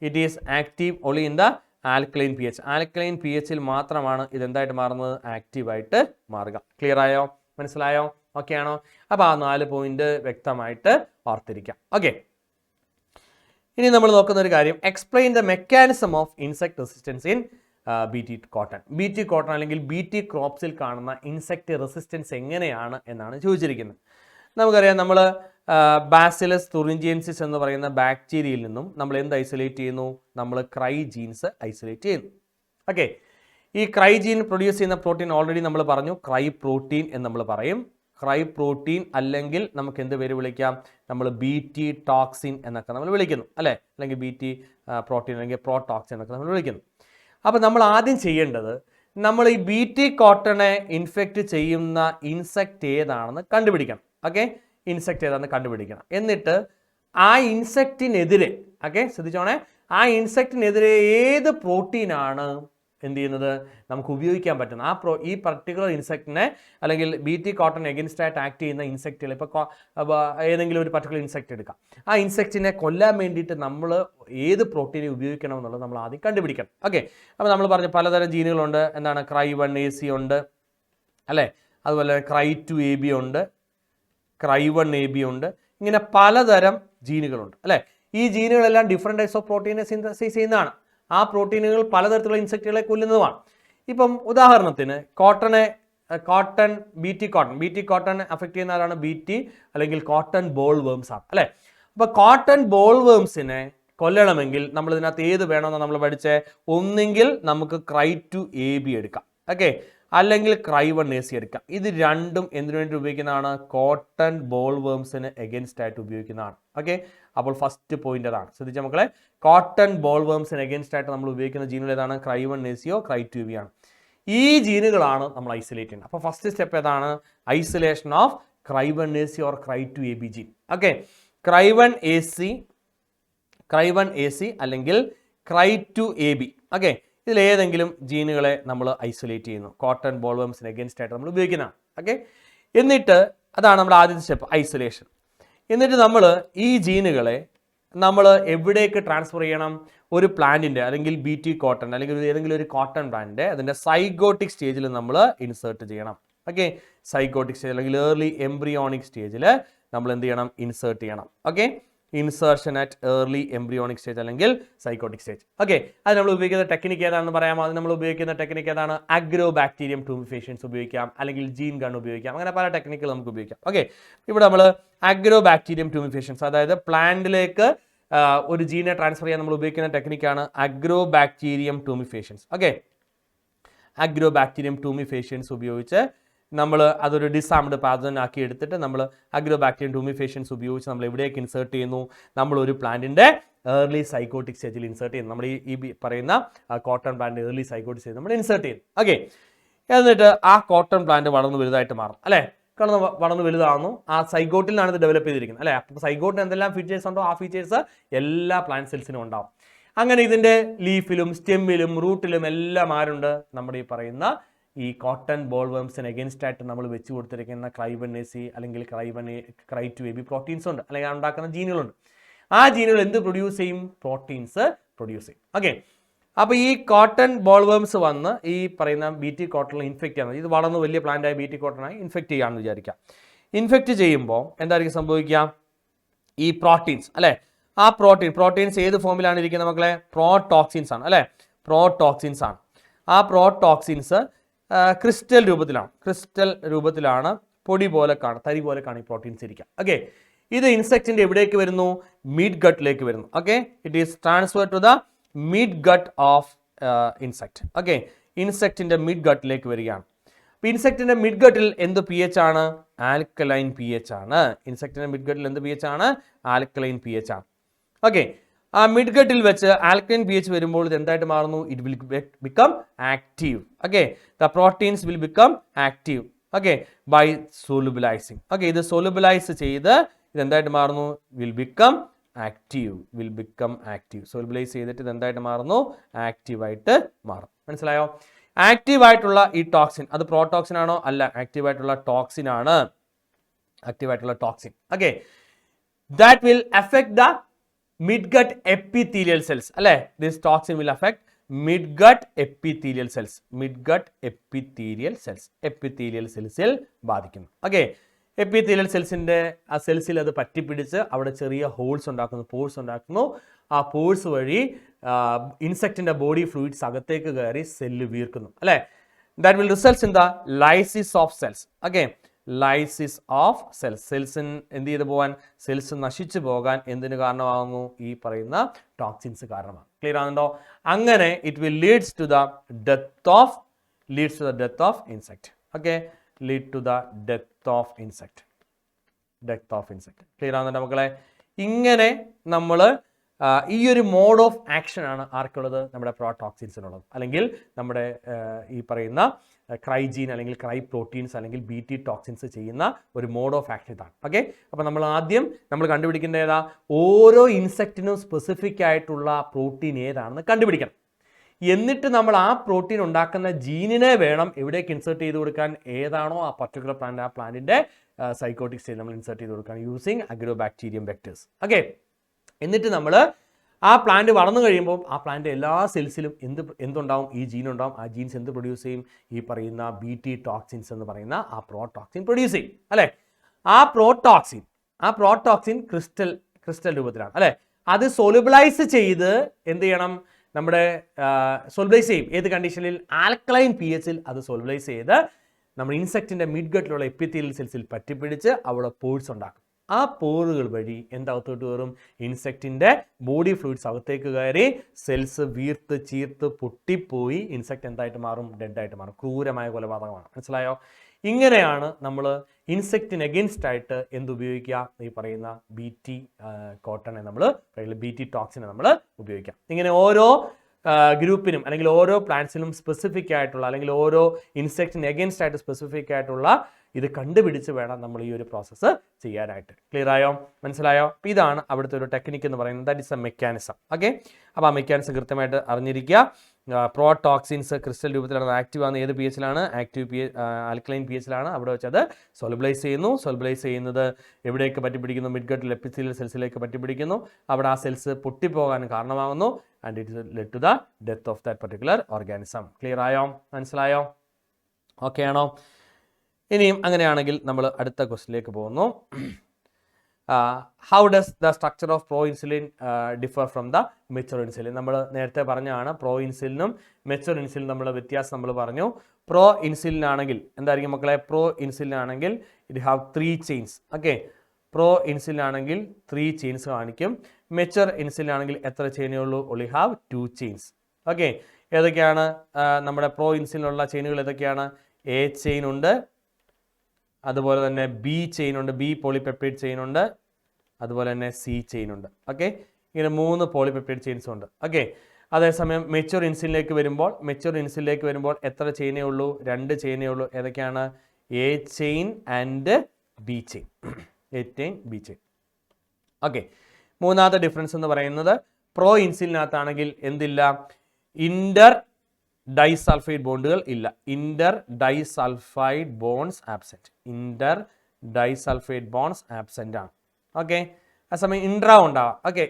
it is active only in the alkaline pH. Alkaline pHൽ മാത്രമാണ് ഇതെന്തായിട്ട് മാറുന്നത്? ആക്റ്റീവായിട്ട് മാറുക. ക്ലിയർ ആയോ? മനസ്സിലായോ? ഓക്കെ ആണോ? അപ്പോൾ ആ 4 പോയിന്റ് വ്യക്തമായിട്ട് ഓർത്തിരിക്കാം. ഓക്കെ, ഇനി നമ്മൾ നോക്കുന്ന ഒരു കാര്യം, explain the mechanism of insect resistance in BT cotton. BT cotton അല്ലെങ്കിൽ BT ക്രോപ്സിൽ കാണുന്ന ഇൻസെക്ട് റെസിസ്റ്റൻസ് എങ്ങനെയാണ് എന്നാണ് ചോദിച്ചിരിക്കുന്നത്. നമുക്കറിയാം, നമ്മൾ ബാസിലസ് തുറിഞ്ചിയൻസിസ് എന്ന് പറയുന്ന ബാക്ടീരിയയിൽ നിന്നും നമ്മൾ എന്ത് ഐസൊലേറ്റ് ചെയ്യുന്നു? നമ്മൾ ക്രൈ ജീൻസ് ഐസൊലേറ്റ് ചെയ്യുന്നു. ഓക്കെ, ഈ ക്രൈ ജീൻ പ്രൊഡ്യൂസ് ചെയ്യുന്ന പ്രോട്ടീൻ ഓൾറെഡി നമ്മൾ പറഞ്ഞു, ക്രൈ പ്രോട്ടീൻ എന്ന് നമ്മൾ പറയും. ക്രൈ പ്രോട്ടീൻ അല്ലെങ്കിൽ നമുക്ക് എന്ത് പേര് വിളിക്കാം, നമ്മൾ BT ടോക്സിൻ എന്നൊക്കെ നമ്മൾ വിളിക്കുന്നു അല്ലേ, അല്ലെങ്കിൽ BT പ്രോട്ടീൻ അല്ലെങ്കിൽ പ്രോടോക്സിൻ എന്നൊക്കെ നമ്മൾ വിളിക്കുന്നു. അപ്പോൾ നമ്മൾ ആദ്യം ചെയ്യേണ്ടത് നമ്മൾ ഈ BT കോട്ടനെ ഇൻഫെക്റ്റ് ചെയ്യുന്ന ഇൻസെക്റ്റ് ഏതാണെന്ന് കണ്ടുപിടിക്കണം. ഓക്കെ, ഇൻസെക്റ്റ് ഏതാണെന്ന് കണ്ടുപിടിക്കണം. എന്നിട്ട് ആ ഇൻസെക്റ്റിനെതിരെ, ഓക്കെ ശ്രദ്ധിച്ചോണേ, ആ ഇൻസെക്റ്റിനെതിരെ ഏത് പ്രോട്ടീനാണ് എന്ത് ചെയ്യുന്നത് നമുക്ക് ഉപയോഗിക്കാൻ പറ്റുന്ന ഈ പർട്ടിക്കുലർ ഇൻസെക്റ്റിനെ അല്ലെങ്കിൽ BT കോട്ടൺ എഗൻസ്റ്റ് ആയിട്ട് ആക്ട് ചെയ്യുന്ന ഇൻസെക്റ്റുകൾ, ഇപ്പോൾ ഏതെങ്കിലും ഒരു പർട്ടിക്കുലർ ഇൻസെക്റ്റ് എടുക്കാം, ആ ഇൻസെക്റ്റിനെ കൊല്ലാൻ വേണ്ടിയിട്ട് നമ്മൾ ഏത് പ്രോട്ടീനെ ഉപയോഗിക്കണം എന്നുള്ളത് നമ്മൾ ആദ്യം കണ്ടുപിടിക്കണം. ഓക്കെ, അപ്പോൾ നമ്മൾ പറഞ്ഞ പലതരം ജീനുകളുണ്ട്. എന്താണ്, Cry1AC ഉണ്ട് അല്ലേ, അതുപോലെ Cry2AB ഉണ്ട്, Cry1AB ഉണ്ട്, ഇങ്ങനെ പലതരം ജീനുകളുണ്ട് അല്ലേ. ഈ ജീനുകളെല്ലാം ഡിഫറെൻറ്റ് ടൈപ്സ് ഓഫ് പ്രോട്ടീനെ സിന്തസൈസ് ചെയ്യുന്നതാണ്. ആ പ്രോട്ടീനുകൾ പലതരത്തിലുള്ള ഇൻസെക്റ്റുകളെ കൊല്ലുന്നതുമാണ്. ഇപ്പം ഉദാഹരണത്തിന് BT കോട്ടൺ അഫക്റ്റ് ചെയ്യുന്ന ആരാണ്, BT അല്ലെങ്കിൽ കോട്ടൺ ബോൾ വേംസ് ആണ് അല്ലേ. അപ്പോൾ കോട്ടൺ ബോൾ വേംസിനെ കൊല്ലണമെങ്കിൽ നമ്മൾ ഇതിനകത്ത് ഏത് വേണമെന്ന് നമ്മൾ പഠിച്ചേ, ഒന്നെങ്കിൽ നമുക്ക് Cry2AB എടുക്കാം, ഓക്കെ, അല്ലെങ്കിൽ Cry1AC എടുക്കാം. ഇത് രണ്ടും എന്തിനു വേണ്ടി ഉപയോഗിക്കുന്നതാണ്, കോട്ടൺ ബോൾ വേംസിന് എഗൻസ്റ്റ് ആയിട്ട് ഉപയോഗിക്കുന്നതാണ്. ഓക്കെ, അപ്പോൾ ഫസ്റ്റ് പോയിന്റ് അതാണ്. ശ്രദ്ധിച്ച മക്കളെ, കോട്ടൺ ബോൾ വേംസിന് എഗൻസ്റ്റ് ആയിട്ട് നമ്മൾ ഉപയോഗിക്കുന്ന ജീനുകൾ ഏതാണ്, Cry1AC Cry2AB ആണ്. ഈ ജീനുകളാണ് നമ്മൾ ഐസൊലേറ്റ് ചെയ്യുന്നത്. അപ്പോൾ ഫസ്റ്റ് സ്റ്റെപ്പ് ഏതാണ്, isolation of Cry1AC Cry2AB gene. Okay, Cry1AC അല്ലെങ്കിൽ Cry2AB. ഓക്കെ, ഇതിലേതെങ്കിലും ജീനുകളെ നമ്മൾ ഐസൊലേറ്റ് ചെയ്യുന്നു, കോട്ടൺ ബോൾ വേംസിന് എഗൻസ്റ്റ് ആയിട്ട് നമ്മൾ ഉപയോഗിക്കുന്നതാണ്. ഓക്കെ, എന്നിട്ട് അതാണ് നമ്മുടെ ആദ്യത്തെ സ്റ്റെപ്പ്, ഐസൊലേഷൻ. എന്നിട്ട് നമ്മൾ ഈ ജീനുകളെ നമ്മൾ എവിടേക്ക് ട്രാൻസ്ഫർ ചെയ്യണം, ഒരു പ്ലാന്റിൻ്റെ അല്ലെങ്കിൽ BT കോട്ടൺ അല്ലെങ്കിൽ ഏതെങ്കിലും ഒരു കോട്ടൺ പ്ലാന്റിൻ്റെ അതിൻ്റെ സൈഗോട്ടിക് സ്റ്റേജിൽ നമ്മൾ ഇൻസേർട്ട് ചെയ്യണം. ഓക്കെ, സൈഗോട്ടിക് സ്റ്റേജ് അല്ലെങ്കിൽ ഏർലി എംബ്രിയോണിക് സ്റ്റേജിൽ നമ്മൾ എന്ത് ചെയ്യണം, ഇൻസേർട്ട് ചെയ്യണം. Okay, insertion at early embryonic stage അല്ലെങ്കിൽ സൈക്കോട്ടിക് സ്റ്റേജ്. ഓക്കെ, അത് നമ്മൾ ഉപയോഗിക്കുന്ന ടെക്നിക്ക് ഏതാണെന്ന് പറയാമോ? അത് നമ്മൾ ഉപയോഗിക്കുന്ന ടെക്നിക്ക് ഏതാണ്, അഗ്രോബാക്ടീരിയം ട്യൂമിഫിക്കേഷൻസ് ഉപയോഗിക്കാം, അല്ലെങ്കിൽ ജീൻ ഗൺ ഉപയോഗിക്കാം, അങ്ങനെ പല ടെക്നിക്കുകൾ നമുക്ക് ഉപയോഗിക്കാം. ഓക്കെ, ഇവിടെ നമ്മൾ അഗ്രോബാക്ടീരിയം ട്യൂമിഫിക്കേഷൻസ്, അതായത് പ്ലാന്റിലേക്ക് ഒരു ജീനെ ട്രാൻസ്ഫർ ചെയ്യാൻ നമ്മൾ ഉപയോഗിക്കുന്ന ടെക്നിക്കാണ് അഗ്രോബാക്ടീരിയം ട്യൂമിഫിക്കേഷൻസ്. ഓക്കെ, അഗ്രോബാക്ടീരിയം ട്യൂമിഫിക്കേഷൻസ് ഉപയോഗിച്ച് നമ്മൾ അതൊരു ഡിസാംഡ് പാതൻ ആക്കി എടുത്തിട്ട് നമ്മൾ അഗ്രോബാക്ടീരിയം ട്യൂമിഫിക്കേഷൻസ് ഉപയോഗിച്ച് നമ്മൾ എവിടേക്ക് ഇൻസേർട്ട് ചെയ്യുന്നു, നമ്മളൊരു പ്ലാന്റിൻ്റെ ഏർലി സൈക്കോട്ടിക് സ്റ്റേജിൽ ഇൻസേർട്ട് ചെയ്യുന്നു. നമ്മൾ ഈ പറയുന്ന cotton plant early psychotic stage നമ്മൾ ഇൻസേർട്ട് ചെയ്യുന്നു. ഓക്കെ, എന്നിട്ട് ആ കോട്ടൺ പ്ലാന്റ് വളർന്ന് വലുതായിട്ട് മാറും അല്ലേ, വളർന്ന് വലുതാവുന്നു. ആ സൈഗോട്ടിൽ നിന്നാണ് ഇത് ഡെവലപ്പ് ചെയ്തിരിക്കുന്നത് അല്ലേ. അപ്പോൾ സൈഗോട്ടിന് എന്തെല്ലാം ഫീച്ചേഴ്സ് ഉണ്ടോ ആ ഫീച്ചേഴ്സ് എല്ലാ പ്ലാന്റ് സെൽസിനും ഉണ്ടാവും. അങ്ങനെ ഇതിൻ്റെ ലീഫിലും സ്റ്റെമ്മിലും റൂട്ടിലും എല്ലാം ആരുണ്ട്, നമ്മുടെ ഈ പറയുന്ന ഈ കോട്ടൺ ബോൾ വേംസിന് എഗൻസ്റ്റ് ആയിട്ട് നമ്മൾ വെച്ച് കൊടുത്തിരിക്കുന്ന Cry1AC അല്ലെങ്കിൽ Cry2AB പ്രോട്ടീൻസ് ഉണ്ട്, അല്ലെങ്കിൽ ഉണ്ടാക്കുന്ന ജീനുകളുണ്ട്. ആ ജീനുകൾ എന്ത് പ്രൊഡ്യൂസ് ചെയ്യും, പ്രോട്ടീൻസ് പ്രൊഡ്യൂസ് ചെയ്യും. ഓക്കെ, അപ്പോൾ ഈ കോട്ടൺ ബോൾ വേംസ് വന്ന് ഈ പറയുന്ന BT കോട്ടണിൽ ഇൻഫെക്റ്റ് ചെയ്യുന്നത്, ഇത് വളർന്ന് വലിയ പ്ലാന്റായ BT കോട്ടണായി ഇൻഫെക്റ്റ് ചെയ്യാമെന്ന് വിചാരിക്കാം. ഇൻഫെക്റ്റ് ചെയ്യുമ്പോൾ എന്തായിരിക്കും സംഭവിക്കുക, ഈ പ്രോട്ടീൻസ് അല്ലേ, ആ പ്രോട്ടീൻസ് ഏത് ഫോമിലാണ് ഇരിക്കുന്നത് മക്കളെ, പ്രോടോക്സിൻസ് ആണ് അല്ലേ, പ്രോടോക്സിൻസ് ആണ്. ആ പ്രോടോക്സിൻസ് ക്രിസ്റ്റൽ രൂപത്തിലാണ് പൊടി പോലെ തരി പോലെ ഈ പ്രോട്ടീൻസ് ഇരിക്കുക. ഓക്കെ, ഇത് ഇൻസെക്റ്റിന്റെ എവിടേക്ക് വരുന്നു, മിഡ് ഗട്ടിലേക്ക് വരുന്നു. Okay, it is transfer to the mid gut of insect. Okay, ഇൻസെക്റ്റിന്റെ മിഡ് ഗട്ടിലേക്ക് വരികയാണ്. അപ്പോൾ ഇൻസെക്റ്റിന്റെ മിഡ് ഗട്ടിൽ എന്ത് pH ആണ്, ആൽക്കലൈൻ pH ആണ്. ഇൻസെക്റ്റിന്റെ മിഡ് ഗട്ടിൽ എന്ത് pH ആണ്, ആൽക്കലൈൻ pH ആണ്. ഓക്കെ, ആ മിഡ് ഗട്ടിൽ വെച്ച് ആൽക്കലൈൻ pH വരുമ്പോൾ ഇത് എന്തായിട്ട് മാറുന്നു, it will become active. Okay, the proteins will become active. Okay, by solubilizing. Okay, ഇത് സോലുബിലൈസ് ചെയ്ത് ഇത് എന്തായിട്ട് മാറുന്നു, വിൽ ബിക്കം ആക്റ്റീവ്. സോലുബിലൈസ് ചെയ്തിട്ട് ഇത് എന്തായിട്ട് മാറുന്നു, ആക്റ്റീവായിട്ട് മാറും. മനസ്സിലായോ? ആക്റ്റീവായിട്ടുള്ള ഈ ടോക്സിൻ അത് പ്രോടോക്സിൻ ആണോ, അല്ല, ആക്റ്റീവായിട്ടുള്ള ടോക്സിൻ ആണ്. Okay, that will affect the midgut epithelial cells അല്ലേ. this toxin will affect midgut epithelial cells ബാധിക്കുന്നു. ഓക്കെ, എപ്പിത്തീലിയൽ സെൽസിന്റെ ആ സെൽസിൽ അത് പറ്റിപ്പിടിച്ച് അവിടെ ചെറിയ ഹോൾസ് ഉണ്ടാക്കുന്നു, പോഴ്സ് ഉണ്ടാക്കുന്നു. ആ പോഴ്സ് വഴി ഇൻസെക്റ്റിന്റെ ബോഡി ഫ്ലൂയിഡ്സ് അകത്തേക്ക് കയറി സെല്ല് വീർക്കുന്നു അല്ലേ. That will results in the lysis of cells. Okay, lysis of സെൽസിന് എന്ത് ചെയ്ത് പോകാൻ, സെൽസ് നശിച്ചു പോകാൻ എന്തിന് കാരണമാകുന്നു, ഈ പറയുന്ന ടോക്സിൻസ് കാരണമാണ്. ക്ലിയർ ആകുന്നുണ്ടോ? അങ്ങനെ it will leads to the death of insect. Okay, lead to the death death of insect. Clear ആവുന്നുണ്ട് മക്കളെ? ഇങ്ങനെ നമ്മൾ ഈ ഒരു മോഡ് ഓഫ് ആക്ഷൻ ആണ് ആർക്കുള്ളത്? നമ്മുടെ പ്രോടോക്സിൻസിനുള്ളത്. അല്ലെങ്കിൽ നമ്മുടെ ഈ പറയുന്ന ക്രൈജീൻ അല്ലെങ്കിൽ ക്രൈ പ്രോട്ടീൻസ് അല്ലെങ്കിൽ BT ടോക്സിൻസ് ചെയ്യുന്ന ഒരു മോഡ് ഓഫ് ആക്ഷൻ ഇതാണ്. ഓക്കെ, അപ്പോൾ നമ്മൾ ആദ്യം കണ്ടുപിടിക്കേണ്ട ഏതാ? ഓരോ ഇൻസെക്റ്റിനും സ്പെസിഫിക് ആയിട്ടുള്ള പ്രോട്ടീൻ ഏതാണെന്ന് കണ്ടുപിടിക്കണം. എന്നിട്ട് നമ്മൾ ആ പ്രോട്ടീൻ ഉണ്ടാക്കുന്ന ജീനിനെ വേണം എവിടേക്ക് ഇൻസേർട്ട് ചെയ്ത് കൊടുക്കാൻ? ഏതാണോ ആ പർട്ടിക്കുലർ പ്ലാന്റ്, ആ പ്ലാന്റിന്റെ സൈക്കോട്ടിക് സ്റ്റേറ്റ് നമ്മൾ ഇൻസേർട്ട് ചെയ്ത് കൊടുക്കാൻ യൂസിങ് അഗ്രോബാക്ടീരിയം വെക്ടേഴ്സ്. ഓക്കെ, എന്നിട്ട് നമ്മൾ ആ പ്ലാന്റ് വളർന്നു കഴിയുമ്പോൾ ആ പ്ലാന്റ് എല്ലാ സെൽസിലും എന്തുണ്ടാവും? ഈ ജീൻ ഉണ്ടാവും. ആ ജീൻസ് എന്ത് പ്രൊഡ്യൂസ് ചെയ്യും? ഈ പറയുന്ന BT ടോക്സിൻസ് എന്ന് പറയുന്ന ആ പ്രോടോക്സിൻ പ്രൊഡ്യൂസ് ചെയ്യും അല്ലേ? ആ പ്രോടോക്സിൻ ക്രിസ്റ്റൽ രൂപത്തിലാണ് അല്ലേ? അത് സോലുബിലൈസ് ചെയ്ത് എന്ത് ചെയ്യണം? നമ്മുടെ സോൾബിലൈസ് ചെയ്യും. ഏത് കണ്ടീഷനിൽ? ആൽക്കലൈൻ pH അത് സോൾബിലൈസ് ചെയ്ത് നമ്മുടെ ഇൻസെക്റ്റിന്റെ മിഡ് ഗട്ടിലുള്ള എപ്പിത്തീലിയൽ സെൽസിൽ പറ്റിപ്പിടിച്ച് അവിടെ പോഴ്സ് ഉണ്ടാക്കും. ആ പോറുകൾ വഴി എന്താകത്തോട്ട് കയറും? ഇൻസെക്റ്റിന്റെ ബോഡി ഫ്ലൂയിഡ്സ് അകത്തേക്ക് കയറി സെൽസ് വീർത്ത് ചീർത്ത് പൊട്ടിപ്പോയി ഇൻസെക്റ്റ് എന്തായിട്ട് മാറും? ഡെഡായിട്ട് മാറും. ക്രൂരമായ കൊലപാതകമാണ്. മനസ്സിലായോ? ഇങ്ങനെയാണ് നമ്മൾ ഇൻസെക്റ്റിന് എഗൻസ്റ്റ് ആയിട്ട് എന്തുപയോഗിക്കുക? ഈ പറയുന്ന BT കോട്ടനെ നമ്മൾ BT ടോക്സിനെ നമ്മൾ ഉപയോഗിക്കാം. ഇങ്ങനെ ഓരോ ഗ്രൂപ്പിനും അല്ലെങ്കിൽ ഓരോ പ്ലാന്റ്സിനും സ്പെസിഫിക് ആയിട്ടുള്ള അല്ലെങ്കിൽ ഓരോ ഇൻസെക്റ്റിന് എഗൻസ്റ്റ് ആയിട്ട് സ്പെസിഫിക് ആയിട്ടുള്ള ഇത് കണ്ടുപിടിച്ച് വേണം നമ്മൾ ഈ ഒരു പ്രോസസ്സ് ചെയ്യാനായിട്ട്. ക്ലിയർ ആയോ? മനസ്സിലായോ? അപ്പോൾ ഇതാണ് അവിടുത്തെ ഒരു ടെക്നിക്ക് എന്ന് പറയുന്നത്. That is A mechanism. Okay, അപ്പോൾ ആ മെക്കാനിസം കൃത്യമായിട്ട് അറിഞ്ഞിരിക്കുക. പ്രോടോക്സിൻസ് ക്രിസ്റ്റൽ രൂപത്തിലാണ് ആക്റ്റീവ് ആകുന്നത്. ഏത് pH-ലാണ്? ആൽക്കലൈൻ pH-ലാണ്. അവിടെ വെച്ച് അത് സോൾബിലൈസ് ചെയ്യുന്നു. സോൾബിലൈസ് ചെയ്യുന്നത് എവിടേക്ക് പറ്റിപ്പിടിക്കുന്നു? മിഡ്ഗട്ടിൽ എപ്പിത്തീലിയൽ സെൽസിലേക്ക് പറ്റിപ്പിടിക്കുന്നു. അവിടെ ആ സെൽസ് പൊട്ടിപ്പോകാൻ കാരണമാകുന്നു. And it led to the death of that particular organism. Clear ആയോ? മനസ്സിലായോ? ഓക്കെ ആണോ? ഇനിയും അങ്ങനെയാണെങ്കിൽ നമ്മൾ അടുത്ത ക്വസ്റ്റിലേക്ക് പോകുന്നു. How does the structure of pro insulin differ from the mature insulin? നമ്മൾ നേരത്തെ പറഞ്ഞാണ് പ്രോ ഇൻസുലിനും മെച്ചുർ ഇൻസുലിനും തമ്മിലുള്ള വ്യത്യാസം നമ്മൾ പറഞ്ഞു. പ്രോ ഇൻസുലിനാണെങ്കിൽ എന്തായിരിക്കും മക്കളെ? പ്രോ ഇൻസുലിനാണെങ്കിൽ it have 3 chains. Okay, pro ഇൻസുലിനാണെങ്കിൽ 3 ചെയിൻസ് കാണിക്കും. മെച്ചുർ ഇൻസുലിനാണെങ്കിൽ എത്ര ചെയിനേ ഉള്ളൂ? Only have 2 chains. ഓക്കെ, ഏതൊക്കെയാണ് നമ്മുടെ പ്രോ ഇൻസുലിനുള്ള ചെയിനുകൾ? ഏതൊക്കെയാണ്? A ചെയിൻ ഉണ്ട്, അതുപോലെ തന്നെ B ചെയിൻ ഉണ്ട്, B പോളിപെപ്റ്റൈഡ് ചെയിൻ ഉണ്ട്, അതുപോലെ തന്നെ C ചെയിൻ ഉണ്ട്. ഓക്കെ, ഇങ്ങനെ 3 പോളിപെപ്റ്റൈഡ് ചെയിൻസ് ഉണ്ട്. ഓക്കെ, അതേസമയം മെച്ചുർ ഇൻസുലിനിലേക്ക് വരുമ്പോൾ എത്ര ചെയിനേ ഉള്ളൂ? 2 ചെയിനേ ഉള്ളൂ. ഏതൊക്കെയാണ്? A chain and B chain. Okay, മൂന്നാമത്തെ ഡിഫറൻസ് എന്ന് പറയുന്നത് പ്രോ ഇൻസുലിനകത്താണെങ്കിൽ എന്തില്ല? ഇന്റർ ഡൈസൾഫൈഡ് ബോണ്ടുകൾ ഇല്ല. ഇന്റർ ഡൈസൾഫൈഡ് ബോൺസ് ആബ്സെന്റ് ആണ്. ഓക്കെ, ആ സമയം ഇൻട്രാ ഉണ്ടാവാം. ഓക്കെ,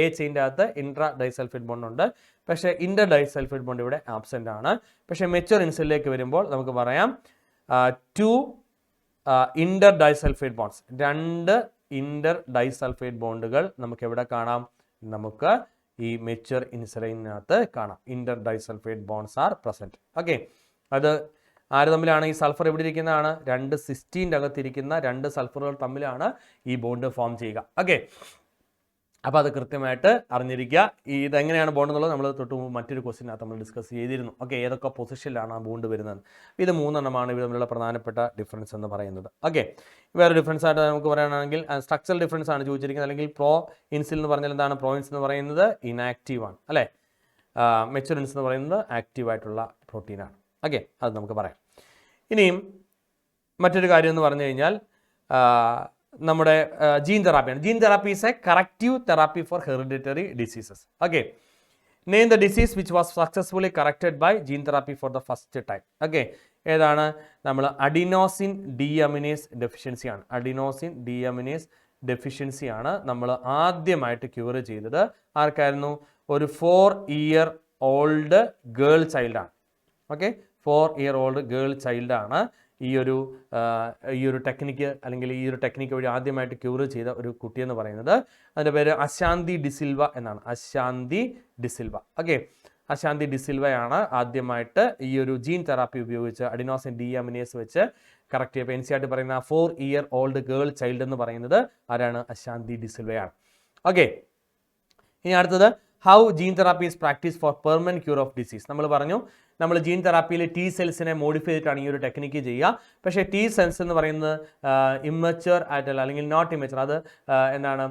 A ചെയിൻ്റെ അകത്ത് ഇൻട്രാ ഡൈസൾഫൈഡ് ബോണ്ട് ഉണ്ട്, പക്ഷേ ഇന്റർ ഡൈസൾഫൈഡ് ബോണ്ട് ഇവിടെ ആബ്സെന്റ് ആണ്. പക്ഷേ മെച്ചുർ ഇൻസുലിനിലേക്ക് വരുമ്പോൾ നമുക്ക് പറയാം 2 Inter disulphide bonds, 2 Inter disulphide ബോണ്ടുകൾ നമുക്ക് എവിടെ കാണാം? നമുക്ക് ഈ മെച്ചുർ ഇൻസുലിനകത്ത് കാണാം. Inter disulphide bonds R present. Okay, അത് ആര് തമ്മിലാണ്? ഈ സൾഫർ എവിടെ ഇരിക്കുന്നതാണ്? 2 സിസ്റ്റീൻ്റെ അകത്തിരിക്കുന്ന 2 സൾഫറുകൾ തമ്മിലാണ് ഈ ബോണ്ട് ഫോം ചെയ്യുക. ഓക്കെ, അപ്പോൾ അത് കൃത്യമായിട്ട് അറിഞ്ഞിരിക്കുക. ഇതെങ്ങനെയാണ് ബോണ്ട് എന്നുള്ളത് നമ്മൾ തൊട്ട് മുമ്പ് മറ്റൊരു ക്വസ്റ്റിനകത്ത് നമ്മൾ ഡിസ്കസ് ചെയ്തിരുന്നു. ഓക്കെ, ഏതൊക്കെ പൊസിഷനിലാണ് ആ ബോണ്ട് വരുന്നത്? ഇത് 3 എണ്ണമാണ് ഇവ തമ്മിലുള്ള പ്രധാനപ്പെട്ട ഡിഫറൻസ് എന്ന് പറയുന്നത്. ഓക്കെ, വേറെ ഡിഫറൻസ് ആയിട്ട് നമുക്ക് പറയുകയാണെങ്കിൽ സ്ട്രക്ചറൽ ഡിഫറൻസ് ആണ് ചോദിച്ചിരിക്കുന്നത്. അല്ലെങ്കിൽ പ്രോ ഇൻസുലിൻ എന്ന് പറഞ്ഞാൽ എന്താണ്? പ്രോ ഇൻസുലിൻ എന്ന് പറയുന്നത് ഇനാക്റ്റീവ് ആണ് അല്ലേ? മെച്ചുർ ഇൻസുലിൻ എന്ന് പറയുന്നത് ആക്റ്റീവ് ആയിട്ടുള്ള പ്രോട്ടീനാണ്. ഓക്കെ, അത് നമുക്ക് പറയാം. ഇനിയും മറ്റൊരു കാര്യം എന്ന് പറഞ്ഞു കഴിഞ്ഞാൽ നമ്മുടെ ജീൻ തെറാപ്പിയാണ്. Gene therapy is a corrective therapy for hereditary diseases. Okay, name the disease which was successfully corrected by gene therapy for the first time. Okay, ഏതാണ്? നമ്മൾ അഡിനോസിൻ ഡീഅമിനേസ് ഡെഫിഷ്യൻസിയാണ്. ഡെഫിഷ്യൻസിയാണ് നമ്മൾ ആദ്യമായിട്ട് ക്യൂർ ചെയ്തത്. ആർക്കായിരുന്നു? ഒരു 4 year old ഗേൾ ചൈൽഡാണ്. Okay, 4 year old girl ചൈൽഡാണ് ഈ ഒരു ടെക്നിക്ക് അല്ലെങ്കിൽ ഈ ഒരു ടെക്നിക്ക് വഴി ആദ്യമായിട്ട് ക്യൂർ ചെയ്ത ഒരു കുട്ടിയെന്ന് പറയുന്നത്. അതിൻ്റെ പേര് അശാന്തി ഡിസിൽവ എന്നാണ്. ഓക്കെ, അശാന്തി ഡിസിൽവയാണ് ആദ്യമായിട്ട് ഈ ഒരു ജീൻ തെറാപ്പി ഉപയോഗിച്ച് അഡിനോസിൻ ഡീഅമിനേസ് വെച്ച് കറക്റ്റ് ചെയ്യുമ്പോൾ NCERT പറയുന്ന 4 year old ഗേൾ ചൈൽഡ് എന്ന് പറയുന്നത് ആരാണ്? അശാന്തി ഡിസിൽവയാണ്. ഓക്കെ, ഇനി അടുത്തത് how gene therapy is practice for permanent cure of disease. നമ്മൾ പറഞ്ഞു നമ്മൾ ജീൻ തെറാപ്പിയിൽ ടി സെൽസിനെ മോഡിഫൈ ചെയ്തിട്ടാണ് ഈ ഒരു ടെക്നിക്ക് ചെയ്യുക. പക്ഷേ ടി സെൽസ് എന്ന് പറയുന്നത് ഇമ്മച്വർ ആയിട്ടല്ല, അല്ലെങ്കിൽ നോട്ട് ഇമ്മച്വർ, അത് എന്താണ്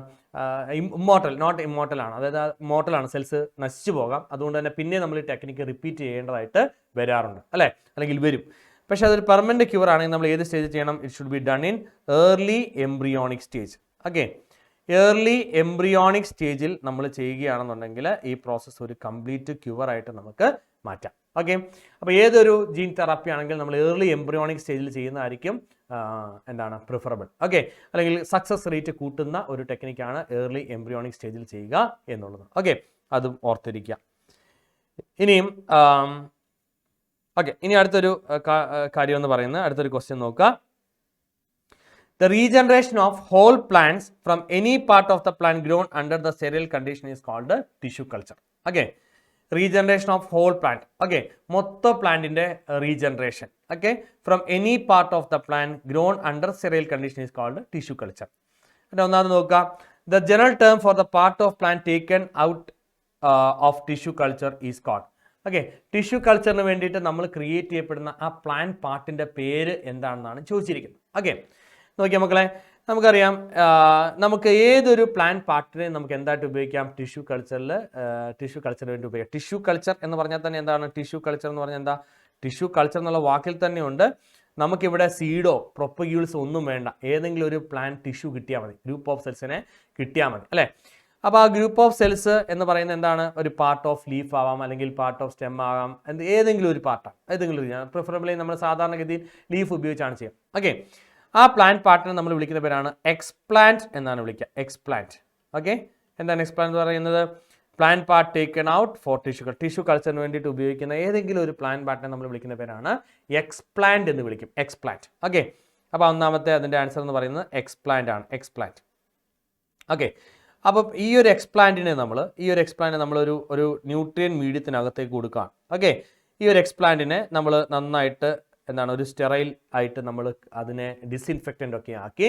നോട്ട് ഇമ്മോർട്ടൽ ആണ്, അതായത് മോർട്ടലാണ്, സെൽസ് നശിച്ചു പോകാം. അതുകൊണ്ട് തന്നെ പിന്നെ നമ്മൾ ഈ ടെക്നിക്ക് റിപ്പീറ്റ് ചെയ്യേണ്ടതായിട്ട് വരാറുണ്ട്, അല്ലേ, അല്ലെങ്കിൽ വരും. പക്ഷേ അതൊരു പെർമനന്റ് ക്യൂർ ആണെങ്കിൽ നമ്മൾ ഏത് സ്റ്റേജ് ചെയ്യണം? It should be done in early embryonic stage. Okay, early embryonic സ്റ്റേജിൽ നമ്മൾ ചെയ്യുകയാണെന്നുണ്ടെങ്കിൽ ഈ പ്രോസസ്സ് ഒരു കംപ്ലീറ്റ് ക്യൂർ ആയിട്ട് നമുക്ക് മാറ്റാം. ഓക്കെ, അപ്പോൾ ഏതൊരു ജീൻ തെറാപ്പി ആണെങ്കിൽ നമ്മൾ ഏർലി എംബ്രിയോണിക് സ്റ്റേജിൽ ചെയ്യുന്നതായിരിക്കും എന്താണ് പ്രിഫറബിൾ. ഓക്കെ, അല്ലെങ്കിൽ സക്സസ് റേറ്റ് കൂട്ടുന്ന ഒരു ടെക്നിക്കാണ് ഏർലി എംബ്രിയോണിക് സ്റ്റേജിൽ ചെയ്യുക എന്നുള്ളത്. ഓക്കെ, അതും ഓർത്തിരിക്കുക. ഇനിയും ഓക്കെ, ഇനി അടുത്തൊരു കാര്യം എന്ന് പറയുന്നത്, അടുത്തൊരു ക്വസ്റ്റ്യൻ നോക്കുക. The regeneration of whole plants from any part of the plant grown under the sterile condition is called tissue culture. Okay, regeneration of whole plant. Okay, മൊത്ത പ്ലാന്റിന്റെ regeneration. Okay, from any part of the plant grown under sterile condition is called tissue culture. ഒന്നാമത് നോക്കുക, the general term for the part of plant taken out of tissue culture is called. ഓക്കെ, tissue കൾച്ചറിന് വേണ്ടിയിട്ട് നമ്മൾ create ചെയ്യപ്പെടുന്ന ആ plant പാർട്ടിന്റെ പേര് എന്താണെന്നാണ് ചോദിച്ചിരിക്കുന്നത്. ഓക്കെ, നോക്കിയാൽ മക്കളെ, നമുക്കറിയാം നമുക്ക് ഏതൊരു പ്ലാന്റ് പാർട്ടിനെ നമുക്ക് എന്തായിട്ട് ഉപയോഗിക്കാം? ടിഷ്യൂ കൾച്ചറിൽ, ടിഷ്യൂ കൾച്ചറിന് വേണ്ടി ഉപയോഗിക്കാം. ടിഷ്യൂ കൾച്ചർ എന്ന് പറഞ്ഞാൽ തന്നെ എന്താണ് ടിഷ്യൂ കൾച്ചർ എന്ന് പറഞ്ഞാൽ? എന്താ ടിഷ്യൂ കൾച്ചർ എന്നുള്ള വാക്കിൽ തന്നെയുണ്ട്, നമുക്കിവിടെ സീഡോ പ്രൊപ്പഗ്യൂൾസോ ഒന്നും വേണ്ട, ഏതെങ്കിലും ഒരു പ്ലാന്റ് ടിഷ്യൂ കിട്ടിയാൽ മതി, ഗ്രൂപ്പ് ഓഫ് സെൽസിനെ കിട്ടിയാൽ മതി, അല്ലേ? അപ്പോൾ ആ ഗ്രൂപ്പ് ഓഫ് സെൽസ് എന്ന് പറയുന്നത് എന്താണ്? ഒരു പാർട്ട് ഓഫ് ലീഫ് ആവാം, അല്ലെങ്കിൽ പാർട്ട് ഓഫ് സ്റ്റെം ആകാം, ഏതെങ്കിലും ഒരു പാർട്ടാണ്, ഏതെങ്കിലും ഒരു, പ്രിഫറബിളി നമ്മൾ സാധാരണഗതിയിൽ ലീഫ് ഉപയോഗിച്ചാണ് ചെയ്യുക. ഓക്കെ, ആ പ്ലാന്റ് പാർട്ടിനെ നമ്മൾ വിളിക്കുന്ന പേരാണ് എക്സ്പ്ലാന്റ് എന്നാണ് വിളിക്കുക. എക്സ്പ്ലാന്റ്. ഓക്കെ, എന്താണ് എക്സ്പ്ലാന്റ് എന്ന് പറയുന്നത്? Plant part taken out for tissue കൾച്ചറിന് വേണ്ടിയിട്ട് ഉപയോഗിക്കുന്ന ഏതെങ്കിലും ഒരു പ്ലാന്റ് പാർട്ടിനെ നമ്മൾ വിളിക്കുന്ന പേരാണ് എക്സ്പ്ലാന്റ് എന്ന് വിളിക്കും. എക്സ്പ്ലാന്റ്. ഓക്കെ, അപ്പോൾ ഒന്നാമത്തെ അതിൻ്റെ ആൻസർ എന്ന് പറയുന്നത് എക്സ്പ്ലാന്റ് ആണ്. എക്സ്പ്ലാന്റ്. ഓക്കെ, അപ്പം ഈ ഒരു എക്സ്പ്ലാന്റിനെ നമ്മൾ ഒരു ന്യൂട്രിയൻ മീഡിയത്തിനകത്തേക്ക് കൊടുക്കുകയാണ്. ഓക്കെ, ഈ ഒരു എക്സ്പ്ലാന്റിനെ നമ്മൾ നന്നായിട്ട് എന്താണ് ഒരു സ്റ്റെറൈൽ ആയിട്ട് നമ്മൾ അതിനെ ഡിസിൻഫെക്റ്റൻ്റ് ഒക്കെ ആക്കി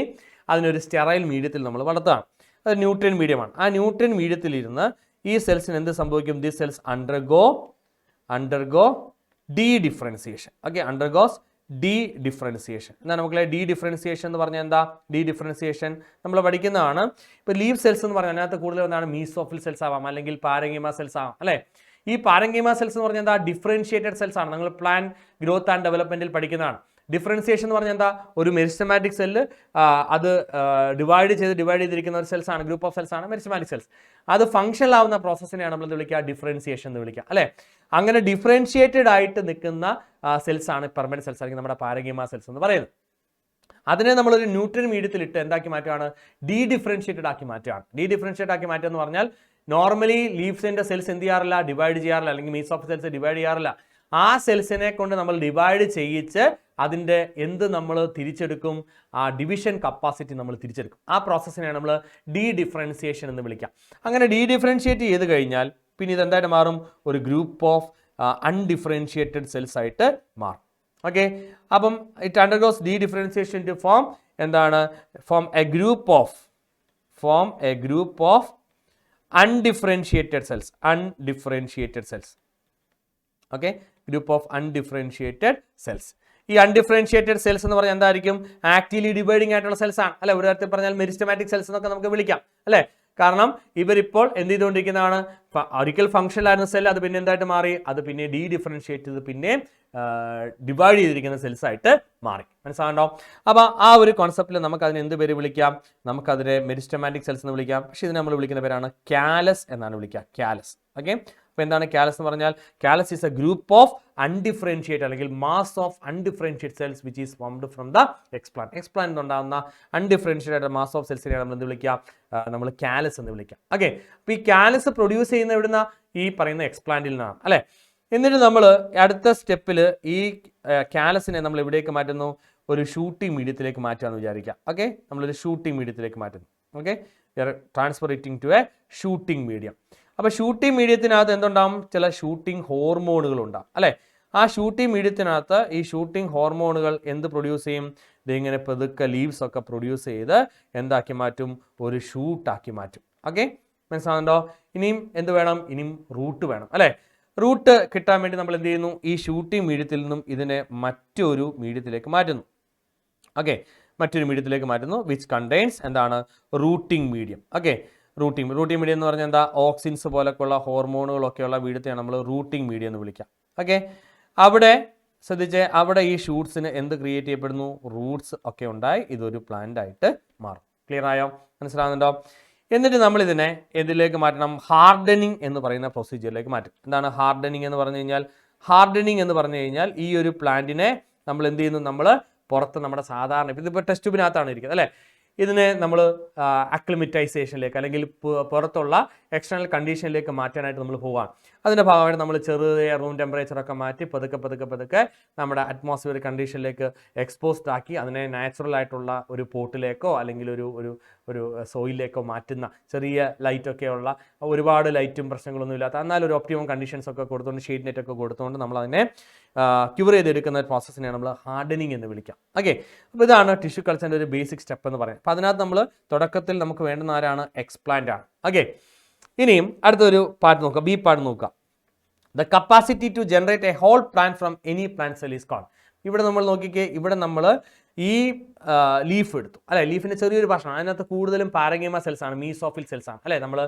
അതിനൊരു സ്റ്റെറൈൽ മീഡിയത്തിൽ നമ്മൾ വളർത്തുകയാണ്. അത് ന്യൂട്രിയൻ മീഡിയമാണ്. ആ ന്യൂട്രിയൻ മീഡിയത്തിലിരുന്ന് ഈ സെൽസിന് എന്ത് സംഭവിക്കും? The cells undergo D differentiation. Okay, undergoes de differentiation. എന്നാൽ നമുക്ക് ഡി ഡിഫറൻസിയേഷൻ എന്ന് പറഞ്ഞാൽ എന്താ? ഡി ഡിഫറൻസിയേഷൻ നമ്മൾ പഠിക്കുന്നതാണ്. ഇപ്പോൾ ലീവ് സെൽസ് എന്ന് പറഞ്ഞാൽ അതിനകത്ത് കൂടുതൽ എന്താണ്? മീസോഫിൽ സെൽസ് ആവാം, അല്ലെങ്കിൽ പാരങ്കീമ സെൽസ് ആവാം, അല്ലേ? ഈ പാരങ്കീമ സെൽസ് എന്ന് പറഞ്ഞാൽ എന്താ? ഡിഫറൻഷിയേറ്റഡ് സെൽസ് ആണ്. നിങ്ങൾ പ്ലാൻ ഗ്രോത്ത് ആൻഡ് ഡെവലപ്മെന്റിൽ പഠിക്കുന്നതാണ്. ഡിഫറൻസിയേഷൻ എന്ന് പറഞ്ഞാൽ എന്താ? ഒരു മെരിസ്റ്റമാറ്റിക് സെല്ല് അത് ഡിവൈഡ് ചെയ്തിരിക്കുന്ന ഒരു സെൽസ് ആണ്, ഗ്രൂപ്പ് ഓഫ് സെൽസ് ആണ് മെരിസ്റ്റമാറ്റിക് സെൽസ്. അത് ഫംഗ്ഷണൽ ആവുന്ന പ്രോസസ്സിനെയാണ് നമ്മൾ വിളിക്കുക ഡിഫറൻസിയേഷൻ എന്ന് വിളിക്കുക, അല്ലേ? അങ്ങനെ ഡിഫറൻഷിയേറ്റഡ് ആയിട്ട് നിൽക്കുന്ന സെൽസ് ആണ് പെർമനന്റ് സെൽസ്, അല്ലെങ്കിൽ നമ്മുടെ പാരങ്കീമ സെൽസ് എന്ന് പറയുന്നത്. അതിനെ നമ്മളൊരു ന്യൂട്രിയൻ മീഡിയത്തിലിട്ട് എന്താക്കി മാറ്റുകയാണ്? ഡി ഡിഫറൻഷിയേറ്റഡ് ആക്കി മാറ്റുകയാണ്. ഡി ഡിഫറൻഷിയേറ്റ് ആക്കി മാറ്റുക എന്ന് പറഞ്ഞാൽ നോർമലി ലീവ്സിന്റെ സെൽസ് എന്ത് ചെയ്യാറില്ല? ഡിവൈഡ് ചെയ്യാറില്ല, അല്ലെങ്കിൽ മീസോഫ് സെൽസ് ഡിവൈഡ് ചെയ്യാറില്ല. ആ സെൽസിനെ കൊണ്ട് നമ്മൾ ഡിവൈഡ് ചെയ്യിച്ച് അതിൻ്റെ നമ്മൾ തിരിച്ചെടുക്കും? ആ ഡിവിഷൻ കപ്പാസിറ്റി നമ്മൾ തിരിച്ചെടുക്കും. ആ പ്രോസസ്സിനെയാണ് നമ്മൾ ഡി ഡിഫറൻസിയേഷൻ എന്ന് വിളിക്കുക. അങ്ങനെ ഡി ഡിഫറൻഷിയേറ്റ് ചെയ്ത് കഴിഞ്ഞാൽ പിന്നെ ഇത് എന്തായിട്ട് മാറും? ഒരു ഗ്രൂപ്പ് ഓഫ് അൺഡിഫറൻഷിയേറ്റഡ് സെൽസ് ആയിട്ട് മാറും. ഓക്കെ, അപ്പം it undergoes de differentiation to form എന്താണ്? Form a group of undifferentiated cells. Okay, group of undifferentiated cells. ഈ അൺഡിഫറൻഷിയേറ്റഡ് സെൽസ് എന്ന് പറഞ്ഞാൽ എന്തായിരിക്കും? ആക്റ്റീവ്ലി ഡിവൈഡിങ് ആയിട്ടുള്ള സെൽസ് ആണ്, അല്ലെ? ഒരു തരത്തിൽ പറഞ്ഞാൽ മെരിസ്റ്റമാറ്റിക് സെൽസ് എന്നൊക്കെ നമുക്ക് വിളിക്കാം, അല്ലെ? കാരണം ഇവരിപ്പോൾ എന്ത് ചെയ്തുകൊണ്ടിരിക്കുന്നതാണ്? ഒരിക്കൽ ഫംഗ്ഷനിൽ ആയിരുന്ന സെൽ അത് പിന്നെ എന്തായിട്ട് മാറി? അത് പിന്നെ ഡി ഡിഫറൻഷിയേറ്റ് ചെയ്ത് പിന്നെ ഡിവൈഡ് ചെയ്തിരിക്കുന്ന സെൽസ് ആയിട്ട് മാറി. മനസ്സിലാകണ്ടോ? അപ്പോൾ ആ ഒരു കോൺസെപ്റ്റിൽ നമുക്ക് അതിന് എന്ത് പേര് വിളിക്കാം? നമുക്കതിനെ മെരിസ്റ്റമാറ്റിക് സെൽസ് എന്ന് വിളിക്കാം. പക്ഷേ ഇതിനെ നമ്മൾ വിളിക്കുന്ന പേരാണ് കാലസ് എന്നാണ് വിളിക്കുക. കാലസ്. ഓക്കെ, അപ്പോൾ എന്താണ് കാലസ് എന്ന് പറഞ്ഞാൽ? Callus is a group of undifferentiate അല്ലെങ്കിൽ mass of undifferentiate cells which is formed from the explant. Explant ഉണ്ടാകുന്ന അൺഡിഫറൻഷിയേറ്റഡ് മാസ് ഓഫ് സെൽസിനെയാണ് നമ്മൾ എന്ത് വിളിക്കുക? നമ്മൾ കാലസ് എന്ന് വിളിക്കാം. ഓക്കെ, അപ്പോൾ ഈ കാലസ് പ്രൊഡ്യൂസ് ചെയ്യുന്ന എവിടുന്ന? ഈ പറയുന്ന എക്സ്പ്ലാന്റിൽ നിന്നാണ്, അല്ലേ? എന്നിട്ട് നമ്മൾ അടുത്ത സ്റ്റെപ്പിൽ ഈ കാലസിനെ നമ്മൾ എവിടേക്ക് മാറ്റുന്നു? ഒരു ഷൂട്ടിംഗ് മീഡിയത്തിലേക്ക് മാറ്റുകയെന്ന് വിചാരിക്കാം. ഓക്കെ, നമ്മളൊരു ഷൂട്ടിംഗ് മീഡിയത്തിലേക്ക് മാറ്റുന്നു. Okay, transferring to a shooting medium. അപ്പോൾ ഷൂട്ടിംഗ് മീഡിയത്തിനകത്ത് എന്തുണ്ടാവും? ചില ഷൂട്ടിംഗ് ഹോർമോണുകൾ ഉണ്ടാവും, അല്ലേ? ആ ഷൂട്ടിംഗ് മീഡിയത്തിനകത്ത് ഈ ഷൂട്ടിംഗ് ഹോർമോണുകൾ എന്ത് പ്രൊഡ്യൂസ് ചെയ്യും? ഇതിങ്ങനെ പതുക്കെ ലീവ്സ് ഒക്കെ പ്രൊഡ്യൂസ് ചെയ്ത് എന്താക്കി മാറ്റും? ഒരു ഷൂട്ടാക്കി മാറ്റും. ഓക്കെ, മനസ്സിലാകുന്നുണ്ടോ? ഇനിയും എന്ത് വേണം? ഇനിയും റൂട്ട് വേണം, അല്ലേ? റൂട്ട് കിട്ടാൻ വേണ്ടി നമ്മൾ എന്ത് ചെയ്യുന്നു, ഈ ഷൂട്ടിംഗ് മീഡിയത്തിൽ നിന്നും ഇതിനെ മറ്റൊരു മീഡിയത്തിലേക്ക് മാറ്റുന്നു. ഓക്കെ, മറ്റൊരു മീഡിയത്തിലേക്ക് മാറ്റുന്നു വിച്ച് കണ്ടെയ്ൻസ് എന്താണ്, routing medium. Okay, routing medium എന്ന് പറഞ്ഞാൽ എന്താ, ഓക്സിൻസ് പോലൊക്കെയുള്ള ഹോർമോണുകളൊക്കെയുള്ള മീഡിയത്തെയാണ് നമ്മൾ റൂട്ടിംഗ് മീഡിയം എന്ന് വിളിക്കാം. ഓക്കെ, അവിടെ ശ്രദ്ധിച്ച്, അവിടെ ഈ ഷൂട്ട്സിന് എന്ത് ക്രിയേറ്റ് ചെയ്യപ്പെടുന്നു, റൂട്ട്സ് ഒക്കെ ഉണ്ടായി ഇതൊരു പ്ലാന്റ് ആയിട്ട് മാറും. ക്ലിയർ ആയോ, മനസ്സിലാകുന്നുണ്ടോ? എന്നിട്ട് നമ്മൾ ഇതിനെ എന്തിലേക്ക് മാറ്റണം, ഹാർഡനിങ് എന്ന് പറയുന്ന പ്രൊസീജിയറിലേക്ക് മാറ്റും. എന്താണ് ഹാർഡനിങ് എന്ന് പറഞ്ഞു കഴിഞ്ഞാൽ, ഹാർഡനിങ് എന്ന് പറഞ്ഞു കഴിഞ്ഞാൽ ഈ ഒരു പ്ലാന്റിനെ നമ്മൾ എന്ത് ചെയ്യുന്നു, നമ്മൾ പുറത്ത് നമ്മുടെ സാധാരണ ഇതിപ്പോൾ ടെസ്റ്റ് ട്യൂബിനകത്താണ് ഇരിക്കുന്നത് അല്ലേ, ഇതിനെ നമ്മൾ അക്ലിമറ്റൈസേഷനിലേക്ക് അല്ലെങ്കിൽ പുറത്തുള്ള എക്സ്റ്റേണൽ കണ്ടീഷനിലേക്ക് മാറ്റാനായിട്ട് നമ്മൾ പോവാണ്. അതിൻ്റെ ഭാഗമായിട്ട് നമ്മൾ ചെറിയ റൂം ടെമ്പറേച്ചറൊക്കെ മാറ്റി പതുക്കെ നമ്മുടെ അറ്റ്മോസ്ഫിയർ കണ്ടീഷനിലേക്ക് എക്സ്പോസ്ഡ് ആക്കി അതിനെ നാച്ചുറൽ ആയിട്ടുള്ള ഒരു പോട്ടിലേക്കോ അല്ലെങ്കിൽ ഒരു സോയിലേക്കോ മാറ്റുന്ന, ചെറിയ ലൈറ്റൊക്കെയുള്ള, ഒരുപാട് ലൈറ്റും പ്രശ്നങ്ങളൊന്നും ഇല്ലാത്ത, എന്നാൽ ഒരു ഒപ്റ്റിമം കണ്ടീഷൻസ് ഒക്കെ കൊടുത്തുകൊണ്ട് ഷെയ്ഡ് നെറ്റ് ഒക്കെ കൊടുത്തുകൊണ്ട് നമ്മൾ അതിനെ ക്യൂർ ചെയ്തെടുക്കുന്ന ഒരു പ്രോസസ്സിനെ നമ്മൾ ഹാർഡനിങ് എന്ന് വിളിക്കാം. ഓക്കെ, അപ്പോൾ ഇതാണ് ടിഷ്യൂ കൾച്ചറിൻ്റെ ഒരു ബേസിക് സ്റ്റെപ്പ് എന്ന് പറയുന്നത്. അപ്പോൾ അതിനകത്ത് നമ്മൾ തുടക്കത്തിൽ നമുക്ക് വേണ്ടുന്ന ആരാണ്, എക്സ്പ്ലാന്റ് ആണ്. ഓക്കെ, ഇനിയും അടുത്തൊരു പാർട്ട് നോക്കാം, ബി പാർട്ട് നോക്കാം. The capacity to generate a whole plant from any plant cell is called. ഇവിടെ നമ്മൾ നോക്കിക്കേ, ഇവിടെ നമ്മൾ ഈ ലീഫ് എടുത്തു അല്ലെ, ലീഫിൻ്റെ ചെറിയൊരു ഭാഷമാണ്, അതിനകത്ത് കൂടുതലും പാരഗീമ സെൽസ് ആണ്, മീസോഫിൽ സെൽസ് ആണ് അല്ലെ. നമ്മൾ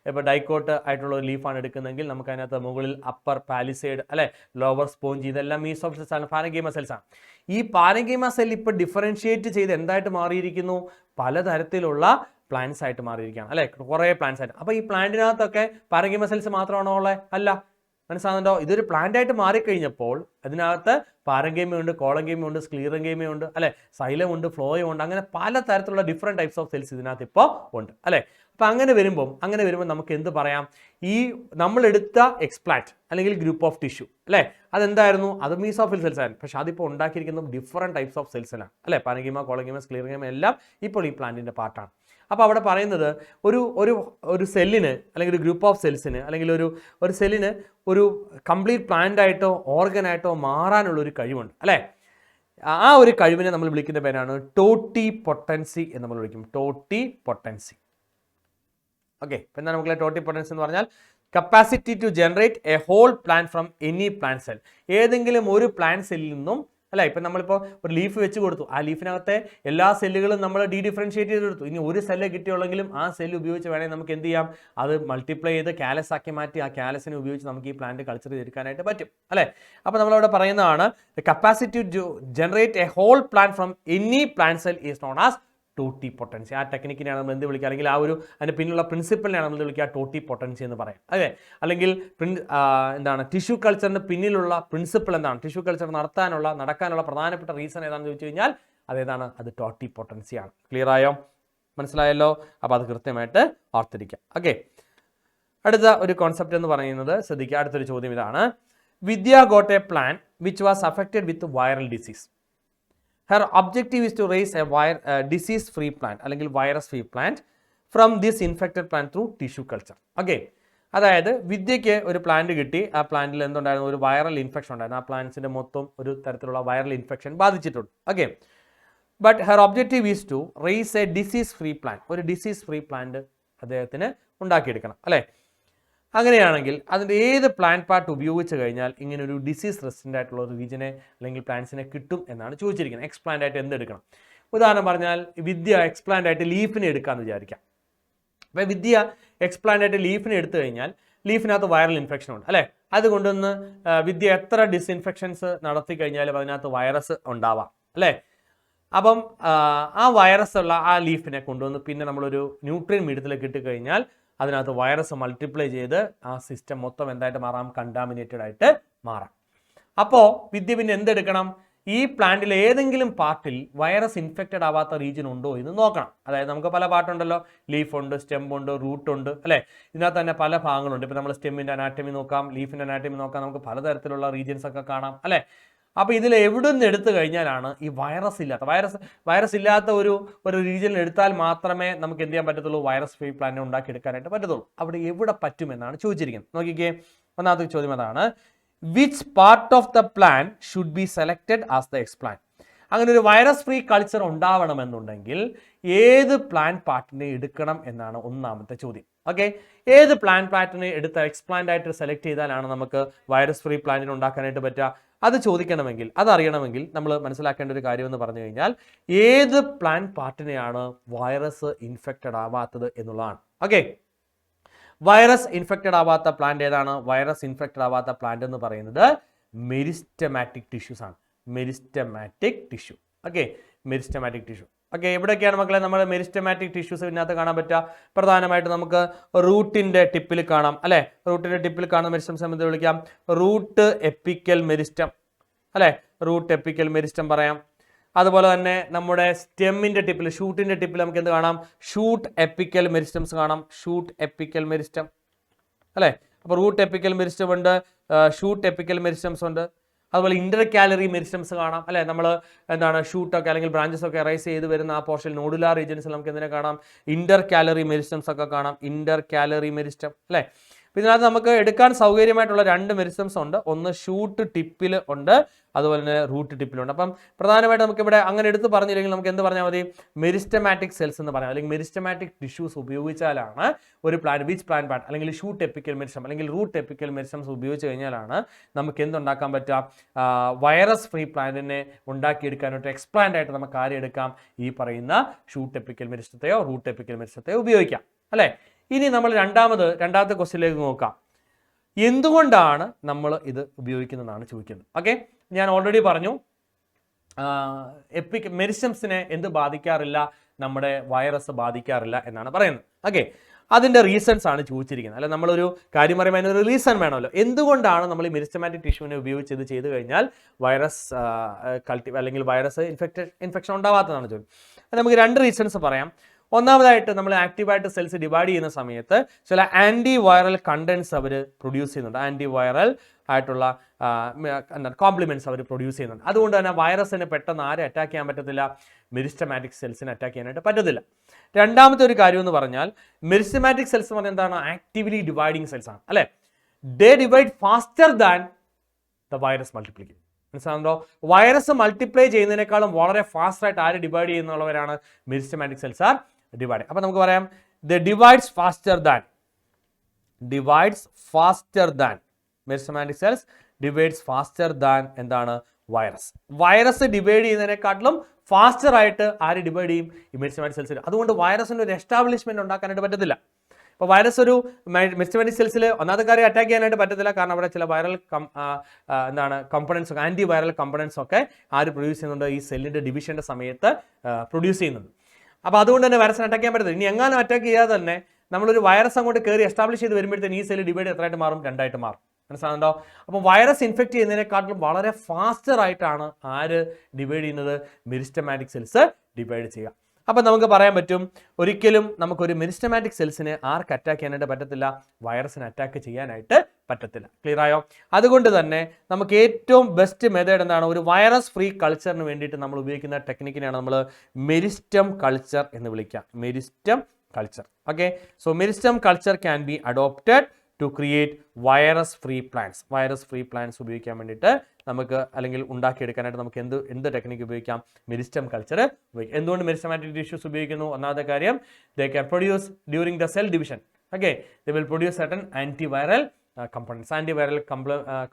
ഇപ്പോൾ ഡൈക്കോട്ട് ആയിട്ടുള്ള ഒരു ലീഫാണ് എടുക്കുന്നതെങ്കിൽ നമുക്ക് അതിനകത്ത് മുകളിൽ അപ്പർ പാലിസേഡ് അല്ലെ, ലോവർ സ്പോഞ്ച്, ഇതെല്ലാം മീസോഫിൽ സെൽസ് ആണ്, പാരഗീമ സെൽസ് ആണ്. ഈ പാരഗീമ സെൽ ഇപ്പോൾ ഡിഫറൻഷിയേറ്റ് ചെയ്ത് എന്തായിട്ട് മാറിയിരിക്കുന്നു, പലതരത്തിലുള്ള പ്ലാന്റ്സ് ആയിട്ട് മാറിയിരിക്കുകയാണ് അല്ലെ, കുറേ പ്ലാന്റ്സ് ആയിട്ട്. അപ്പോൾ ഈ പ്ലാന്റിനകത്തൊക്കെ പാരഗീമ സെൽസ് മാത്രമാണോ ഉള്ളത്? അല്ല, മനസ്സിലാകുന്നുണ്ടോ? ഇതൊരു പ്ലാന്റ് ആയിട്ട് മാറിക്കഴിഞ്ഞപ്പോൾ അതിനകത്ത് പാരഗേമയുണ്ട്, കോളഗേമയുണ്ട്, സ്ക്ലീറഗേമയുണ്ട് അല്ലെ, സൈലമുണ്ട്, ഫ്ലോയും ഉണ്ട്, അങ്ങനെ പല തരത്തിലുള്ള ഡിഫറെൻറ്റ് ടൈപ്സ് ഓഫ് സെൽസ് ഇതിനകത്ത് ഇപ്പോൾ ഉണ്ട് അല്ലെ. അപ്പോൾ അങ്ങനെ വരുമ്പോൾ നമുക്ക് എന്ത് പറയാം, ഈ നമ്മളെടുത്ത എക്സ്പ്ലാന്റ് അല്ലെങ്കിൽ ഗ്രൂപ്പ് ഓഫ് ടിഷ്യൂ അല്ലേ, അതെന്തായിരുന്നു, അത് മീസോഫിൽ സെൽസ് ആയിരുന്നു. പക്ഷേ അതിപ്പോൾ ഉണ്ടാക്കിയിരിക്കുന്നത് ഡിഫറെൻറ്റ് ടൈപ്സ് ഓഫ് സെൽസിലാണ് അല്ലേ, പാരഗീമ, കോളഗീമ, സ്ക്ലീറഗീമ എല്ലാം ഇപ്പോൾ ഈ പ്ലാന്റിൻ്റെ പാർട്ടാണ്. അപ്പോൾ അവിടെ പറയുന്നത് ഒരു സെല്ലിന് അല്ലെങ്കിൽ ഒരു ഗ്രൂപ്പ് ഓഫ് സെൽസിന് അല്ലെങ്കിൽ ഒരു സെല്ലിന് ഒരു കംപ്ലീറ്റ് പ്ലാന്റ് ആയിട്ടോ ഓർഗനായിട്ടോ മാറാനുള്ളൊരു കഴിവുണ്ട് അല്ലേ. ആ ഒരു കഴിവിനെ നമ്മൾ വിളിക്കുന്ന പേരാണ് ടോട്ടി പൊട്ടൻസി എന്ന് നമ്മൾ വിളിക്കും, ടോട്ടി പൊട്ടൻസി. ഓക്കെ, ഇപ്പം എന്താണ് മക്കളെ ടോട്ടി പൊട്ടൻസി എന്ന് പറഞ്ഞാൽ, capacity to generate a whole plant from any plant cell. ഏതെങ്കിലും ഒരു പ്ലാന്റ് സെല്ലിൽ നിന്നും അല്ല, ഇപ്പം നമ്മളിപ്പോൾ ഒരു ലീഫ് വെച്ച് കൊടുത്തു, ആ ലീഫിനകത്തെ എല്ലാ സെല്ലുകളും നമ്മൾ ഡിഫറൻഷിയേറ്റ് ചെയ്തെടുത്തു. ഇനി ഒരു സെല്ല് കിട്ടിയുള്ളെങ്കിലും ആ സെല്ല് ഉപയോഗിച്ച് വേണമെങ്കിൽ നമുക്ക് എന്ത് ചെയ്യാം, അത് മൾട്ടിപ്ലൈ ചെയ്ത് കാലസ് ആക്കി മാറ്റി ആ കാലസിനെ ഉപയോഗിച്ച് നമുക്ക് ഈ പ്ലാന്റ് കൾച്ചർ ചെയ്തെടുക്കാനായിട്ട് പറ്റും അല്ലേ. അപ്പോൾ നമ്മളവിടെ പറയുന്നതാണ് capacity to generate a whole plant from any plant cell is known as totipotency. ആ ടെക്നിക്കിനെയാണ് നമ്മൾ എന്ത് വിളിക്കുക, അല്ലെങ്കിൽ അതിന് പിന്നിലുള്ള പ്രിൻസിപ്പിളിനെയാണ് നമ്മൾ വിളിക്കുക ടോട്ടി പൊട്ടൻസി എന്ന് പറയാം അല്ലേ. അല്ലെങ്കിൽ എന്താണ് ടിഷ്യൂ കൾച്ചറിന് പിന്നിലുള്ള പ്രിൻസിപ്പിൾ എന്താണ്, ടിഷ്യൂ കൾച്ചർ നടക്കാനുള്ള പ്രധാനപ്പെട്ട റീസൺ ഏതാണെന്ന് ചോദിച്ചു കഴിഞ്ഞാൽ അതേതാണ്, അത് ടോട്ടി പൊട്ടൻസിയാണ്. ക്ലിയർ ആയോ, മനസ്സിലായല്ലോ? അപ്പോൾ അത് കൃത്യമായിട്ട് ഓർത്തിരിക്കാം. ഓക്കെ, അടുത്ത ഒരു കോൺസെപ്റ്റ് എന്ന് പറയുന്നത് ശ്രദ്ധിക്കുക, അടുത്തൊരു ചോദ്യം ഇതാണ്. Vidya got a plant which was affected with viral disease. Her objective is to raise a disease-free plant അല്ലെങ്കിൽ virus-free plant from this infected plant through tissue culture. Okay, അതായത് വിദ്യയ്ക്ക് ഒരു പ്ലാന്റ് കിട്ടി, ആ പ്ലാന്റിൽ എന്തുണ്ടായിരുന്നു, ഒരു വൈറൽ ഇൻഫെക്ഷൻ ഉണ്ടായിരുന്നു, ആ പ്ലാന്റ്സിൻ്റെ മൊത്തം ഒരു തരത്തിലുള്ള വൈറൽ ഇൻഫെക്ഷൻ ബാധിച്ചിട്ടുണ്ട്. Okay, but her objective is to raise a disease free plant, ഒരു ഡിസീസ്-ഫ്രീ പ്ലാന്റ് അദ്ദേഹത്തിന് ഉണ്ടാക്കിയെടുക്കണം അല്ലേ. അങ്ങനെയാണെങ്കിൽ അതിൻ്റെ ഏത് പ്ലാന്റ് പാർട്ട് ഉപയോഗിച്ച് കഴിഞ്ഞാൽ ഇങ്ങനെ ഒരു ഡിസീസ് റെസിസ്റ്റൻ്റ് ആയിട്ടുള്ള ഒരു റീജിയനെ അല്ലെങ്കിൽ പ്ലാന്റ്സിനെ കിട്ടും എന്നാണ് ചോദിച്ചിരിക്കുന്നത്. എക്സ്പ്ലാന്റ് ആയിട്ട് എന്തെടുക്കണം? ഉദാഹരണം പറഞ്ഞാൽ വിദ്യ എക്സ്പ്ലാന്റ് ആയിട്ട് ലീഫിനെ എടുക്കാമെന്ന് വിചാരിക്കാം. അപ്പോൾ വിദ്യ എക്സ്പ്ലാന്റ് ആയിട്ട് ലീഫിനെ എടുത്തു കഴിഞ്ഞാൽ ലീഫിനകത്ത് വൈറൽ ഇൻഫെക്ഷൻ ഉണ്ട് അല്ലേ. അതുകൊണ്ടൊന്ന് വിദ്യ എത്ര ഡിസ്ഇൻഫെക്ഷൻസ് നടത്തി കഴിഞ്ഞാലും അതിനകത്ത് വൈറസ് ഉണ്ടാവാം അല്ലേ. അപ്പം ആ വൈറസ് ഉള്ള ആ ലീഫിനെ കൊണ്ടുവന്ന് പിന്നെ നമ്മളൊരു ന്യൂട്രിയൻ മീഡിയത്തിലേക്ക് ഇട്ടുകഴിഞ്ഞാൽ അതിനകത്ത് വൈറസ് മൾട്ടിപ്ലൈ ചെയ്ത് ആ സിസ്റ്റം മൊത്തം എന്തായിട്ട് മാറാം, കണ്ടാമിനേറ്റഡ് ആയിട്ട് മാറാം. അപ്പോൾ വിദ്യ പിന്നെ എന്തെടുക്കണം, ഈ പ്ലാന്റിൽ ഏതെങ്കിലും പാർട്ടിൽ വൈറസ് ഇൻഫെക്റ്റഡ് ആവാത്ത റീജിയൻ ഉണ്ടോ എന്ന് നോക്കണം. അതായത് നമുക്ക് പല പാർട്ടുണ്ടല്ലോ, ലീഫുണ്ട്, സ്റ്റെമ്പുണ്ട്, റൂട്ടുണ്ട് അല്ലേ. ഇതിനകത്ത് തന്നെ പല ഭാഗങ്ങളുണ്ട്. ഇപ്പോൾ നമ്മൾ സ്റ്റെമ്മിൻ്റെ അനാറ്റമി നോക്കാം, ലീഫിൻ്റെ അനാറ്റമി നോക്കാം, നമുക്ക് പലതരത്തിലുള്ള റീജിയൻസ് ഒക്കെ കാണാം അല്ലേ. അപ്പോൾ ഇതിൽ എവിടെ നിന്ന് എടുത്തു കഴിഞ്ഞാലാണ് ഈ വൈറസ് ഇല്ലാത്ത ഒരു റീജിയനിൽ എടുത്താൽ മാത്രമേ നമുക്ക് എന്ത് ചെയ്യാൻ പറ്റത്തുള്ളൂ, വൈറസ് ഫ്രീ പ്ലാന്റ് ഉണ്ടാക്കിയെടുക്കാനായിട്ട് പറ്റത്തുള്ളൂ. അവിടെ എവിടെ പറ്റുമെന്നാണ് ചോദിച്ചിരിക്കുന്നത്. നോക്കിക്കേ, ഒന്നാമത്തെ ചോദ്യം അതാണ്, which part of the plant should be selected as the explant. അങ്ങനെ ഒരു വൈറസ് ഫ്രീ കൾച്ചർ ഉണ്ടാവണമെന്നുണ്ടെങ്കിൽ ഏത് പ്ലാന്റ് പാർട്ടിനെ എടുക്കണം എന്നാണ് ഒന്നാമത്തെ ചോദ്യം. ഓക്കെ, ഏത് പ്ലാന്റ് പാറ്റേൺ എടുത്ത് എക്സ്പ്ലാന്റ് ആയിട്ട് സെലക്ട് ചെയ്താലാണ് നമുക്ക് വൈറസ് ഫ്രീ പ്ലാന്റിന് ഉണ്ടാക്കാനായിട്ട് പറ്റുക? അത് ചോദിക്കണമെങ്കിൽ, അതറിയണമെങ്കിൽ നമ്മൾ മനസ്സിലാക്കേണ്ട ഒരു കാര്യം എന്ന് പറഞ്ഞു കഴിഞ്ഞാൽ ഏത് പ്ലാന്റ് പാർട്ടിനെയാണ് വൈറസ് ഇൻഫെക്റ്റഡ് ആവാത്തത് എന്നുള്ളതാണ്. ഓക്കെ, വൈറസ് ഇൻഫെക്റ്റഡ് ആവാത്ത പ്ലാന്റ് ഏതാണ്? വൈറസ് ഇൻഫെക്റ്റഡ് ആവാത്ത പ്ലാന്റ് എന്ന് പറയുന്നത് മെരിസ്റ്റമാറ്റിക് ടിഷ്യൂസ് ആണ്. Meristematic tissue. Okay, meristematic tissue. Okay, എവിടെയൊക്കെയാണ് മക്കളെ നമ്മൾ മെരിസ്റ്റമാറ്റിക് ടിഷ്യൂസ് ഇതിനകത്ത് കാണാൻ പറ്റുക? പ്രധാനമായിട്ട് നമുക്ക് റൂട്ടിന്റെ ടിപ്പിൽ കാണാം അല്ലെ. റൂട്ടിന്റെ ടിപ്പിൽ കാണുന്ന മെരിസ്റ്റം സംബന്ധിച്ച് വിളിക്കാം റൂട്ട് എപ്പിക്കൽ മെരിസ്റ്റം അല്ലെ. റൂട്ട് എപ്പിക്കൽ മെരിസ്റ്റം പറയാം. അതുപോലെ തന്നെ നമ്മുടെ സ്റ്റെമ്മിന്റെ ടിപ്പിൽ, ഷൂട്ടിന്റെ ടിപ്പിൽ നമുക്ക് എന്ത് കാണാം? ഷൂട്ട് എപ്പിക്കൽ മെരിസ്റ്റംസ് കാണാം. ഷൂട്ട് എപ്പിക്കൽ മെരിസ്റ്റം അല്ലെ. അപ്പോൾ റൂട്ട് എപ്പിക്കൽ മെരിസ്റ്റം ഉണ്ട്, ഷൂട്ട് എപ്പിക്കൽ മെരിസ്റ്റംസ് ഉണ്ട്. അതുപോലെ ഇന്റർ കാലറി മെരിസ്റ്റംസ് കാണാം അല്ലെ. നമ്മൾ എന്താണ് ഷൂട്ടൊക്കെ അല്ലെങ്കിൽ ബ്രാഞ്ചസ് ഒക്കെ റൈസ് ചെയ്ത് വരുന്ന ആ പോർഷൻ നോഡുലാർ റീജിയൻസിൽ നമുക്ക് എന്തിനെ കാണാം? ഇന്റർ കാലറി മെരിസ്റ്റംസ് ഒക്കെ കാണാം. ഇന്റർ കാലറി മെരിസ്റ്റം അല്ലെ. ഇതിനകത്ത് നമുക്ക് എടുക്കാൻ സൗകര്യമായിട്ടുള്ള രണ്ട് മെരിസ്റ്റംസ് ഉണ്ട്. ഒന്ന് ഷൂട്ട് ടിപ്പിൽ ഉണ്ട്, അതുപോലെ തന്നെ റൂട്ട് ടിപ്പിലുണ്ട്. അപ്പം പ്രധാനമായിട്ട് നമുക്ക് ഇവിടെ അങ്ങനെ എടുത്ത് പറഞ്ഞില്ലെങ്കിൽ നമുക്ക് എന്ത് പറഞ്ഞാൽ മതി? മെരിസ്റ്റമാറ്റിക് സെൽസ് എന്ന് പറയാം, അല്ലെങ്കിൽ മെരിസ്റ്റമാറ്റിക് ടിഷ്യൂസ് ഉപയോഗിച്ചാലാണ് ഒരു പ്ലാന്റ്, ബീച്ച് പ്ലാന്റ് പാർട്ട് അല്ലെങ്കിൽ ഷൂട്ട് എപ്പിക്കൽ മെരിസ്റ്റം അല്ലെങ്കിൽ റൂട്ട് എപ്പിക്കൽ മെരിസ്റ്റംസ് ഉപയോഗിച്ച് കഴിഞ്ഞാലാണ് നമുക്ക് എന്തുണ്ടാക്കാൻ പറ്റുക? വൈറസ് ഫ്രീ പ്ലാന്റിനെ ഉണ്ടാക്കിയെടുക്കാനായിട്ട് എക്സ്പ്ലാന്റ് ആയിട്ട് നമുക്ക് ആരെ എടുക്കാം? ഈ പറയുന്ന ഷൂട്ട് എപ്പിക്കൽ മെരിസ്റ്റത്തെയോ റൂട്ട് എപ്പിക്കൽ മെരിസ്റ്റത്തെയോ ഉപയോഗിക്കാം അല്ലേ. ഇനി നമ്മൾ രണ്ടാമത്തെ ക്വസ്റ്റ്യനിലേക്ക് നോക്കാം. എന്തുകൊണ്ടാണ് നമ്മൾ ഇത് ഉപയോഗിക്കുന്നതെന്നാണ് ചോദിക്കുന്നത്. ഓക്കെ, ഞാൻ ഓൾറെഡി പറഞ്ഞു മെരിസ്റ്റംസിനെ എന്ത് ബാധിക്കാറില്ല? നമ്മുടെ വൈറസ് ബാധിക്കാറില്ല എന്നാണ് പറയുന്നത്. ഓക്കെ, അതിൻ്റെ റീസൺസ് ആണ് ചോദിച്ചിരിക്കുന്നത്. അല്ലെ, നമ്മളൊരു കാര്യം പറയുമ്പോൾ അതിനൊരു റീസൺ വേണമല്ലോ. എന്തുകൊണ്ടാണ് നമ്മൾ ഈ മെരിസ്റ്റമാറ്റിക് ടിഷ്യൂവിനെ ഉപയോഗിച്ച് ഇത് ചെയ്ത് കഴിഞ്ഞാൽ വൈറസ് അല്ലെങ്കിൽ വൈറസ് ഇൻഫെക്ഷൻ ഉണ്ടാവാത്തതാണ് ചോദ്യം. അത് നമുക്ക് രണ്ട് റീസൺസ് പറയാം. ഒന്നാമതായിട്ട് നമ്മൾ ആക്റ്റീവായിട്ട് സെൽസ് ഡിവൈഡ് ചെയ്യുന്ന സമയത്ത് ചില ആൻറ്റി വൈറൽ കണ്ടൻസ് അവർ പ്രൊഡ്യൂസ് ചെയ്യുന്നുണ്ട്. ആൻറ്റി വൈറൽ ആയിട്ടുള്ള കോംപ്ലിമെന്റ്സ് അവർ പ്രൊഡ്യൂസ് ചെയ്യുന്നുണ്ട്. അതുകൊണ്ട് തന്നെ വൈറസിനെ പെട്ടെന്ന് ആരെ അറ്റാക്ക് ചെയ്യാൻ പറ്റത്തില്ല? മെരിസ്റ്റമാറ്റിക് സെൽസിനെ അറ്റാക്ക് ചെയ്യാനായിട്ട് പറ്റത്തില്ല. രണ്ടാമത്തെ ഒരു കാര്യം എന്ന് പറഞ്ഞാൽ മെരിസ്റ്റമാറ്റിക് സെൽസ് എന്ന് പറഞ്ഞാൽ എന്താണ്? ആക്റ്റീവ്ലി ഡിവൈഡിങ് സെൽസ് ആണ് അല്ലെ. They divide faster than the virus multiplication. മനസ്സിലാകുന്നുണ്ടോ? വൈറസ് മൾട്ടിപ്ലൈ ചെയ്യുന്നതിനേക്കാളും വളരെ ഫാസ്റ്റ് ആയിട്ട് ആര് ഡിവൈഡ് ചെയ്യുന്നുള്ളവരാണ്? Meristematic cells are divide. അപ്പൊ നമുക്ക് പറയാം the divides faster than meristematic cells divides faster than എന്താണ്? വൈറസ്. വൈറസ് ഡിവൈഡ് ചെയ്യുന്നതിനെക്കാട്ടിലും ഫാസ്റ്റർ ആയിട്ട് ആര് ഡിവൈഡ് ചെയ്യും? ഈ മെരിസ്റ്റമാറ്റിക് സെൽസ്. അതുകൊണ്ട് വൈറസിന്റെ ഒരു എസ്റ്റാബ്ലിഷ്മെന്റ് ഉണ്ടാക്കാനായിട്ട് പറ്റത്തില്ല. ഇപ്പോൾ വൈറസ് ഒരു മെരിസ്റ്റമാറ്റിക് സെൽസിൽ ഒന്നാമത്തെ കാര്യം അറ്റാക്ക് ചെയ്യാനായിട്ട് പറ്റത്തില്ല. കാരണം അവിടെ ചില viral components, anti viral components ഒക്കെ ആര് പ്രൊഡ്യൂസ് ചെയ്യുന്നുണ്ട്? ഈ സെല്ലിന്റെ ഡിവിഷന്റെ സമയത്ത് പ്രൊഡ്യൂസ് ചെയ്യുന്നുണ്ട്. അപ്പോൾ അതുകൊണ്ട് തന്നെ വൈറസിനെ അറ്റാക്ക് ചെയ്യാൻ പറ്റത്തില്ല. ഇനി എങ്ങാനും അറ്റാക്ക് ചെയ്യാതെ തന്നെ നമ്മളൊരു വൈറസ് അങ്ങോട്ട് കയറി എസ്റ്റാബ്ലിഷ് ചെയ്ത് വരുമ്പോഴത്തേന് ഈ സെല്ല് ഡിവൈഡ് എത്രയായിട്ട് മാറും? രണ്ടായിട്ട് മാറും. മനസ്സിലാകുന്നുണ്ടോ? അപ്പോൾ വൈറസ് ഇൻഫെക്ട് ചെയ്യുന്നതിനെക്കാട്ടിലും വളരെ ഫാസ്റ്റർ ആയിട്ടാണ് ആര് ഡിവൈഡ് ചെയ്യുന്നത്? മെരിസ്റ്റമാറ്റിക് സെൽസ് ഡിവൈഡ് ചെയ്യുക. അപ്പം നമുക്ക് പറയാൻ പറ്റും ഒരിക്കലും നമുക്കൊരു മെരിസ്റ്റമാറ്റിക് സെൽസിനെ ആർക്ക് അറ്റാക്ക് ചെയ്യാനായിട്ട് പറ്റത്തില്ല? വൈറസിനെ അറ്റാക്ക് ചെയ്യാനായിട്ട് പറ്റത്തില്ല. ക്ലിയർ ആയോ? അതുകൊണ്ട് തന്നെ നമുക്ക് ഏറ്റവും ബെസ്റ്റ് മെത്തേഡ് എന്താണ്? ഒരു വൈറസ് ഫ്രീ കൾച്ചറിന് വേണ്ടിയിട്ട് നമ്മൾ ഉപയോഗിക്കുന്ന ടെക്നിക്കിനെയാണ് നമ്മൾ മെരിസ്റ്റം കൾച്ചർ എന്ന് വിളിക്കുക. Meristem culture. Okay, so meristem culture can be adopted to create virus free plants. Virus free plants ഉപയോഗിക്കാൻ വേണ്ടിയിട്ട് നമുക്ക് അല്ലെങ്കിൽ ഉണ്ടാക്കിയെടുക്കാനായിട്ട് നമുക്ക് എന്ത് ടെക്നിക്ക് ഉപയോഗിക്കാം? മെരിസ്റ്റം കൾച്ചർ ഉപയോഗിക്കാം. എന്തുകൊണ്ട് മെരിസ്റ്റമാറ്റിക് ടിഷ്യൂസ് ഉപയോഗിക്കുന്നു? ഒന്നാമത്തെ കാര്യം, they can produce during the cell division. Okay, they will produce certain antiviral components. Antiviral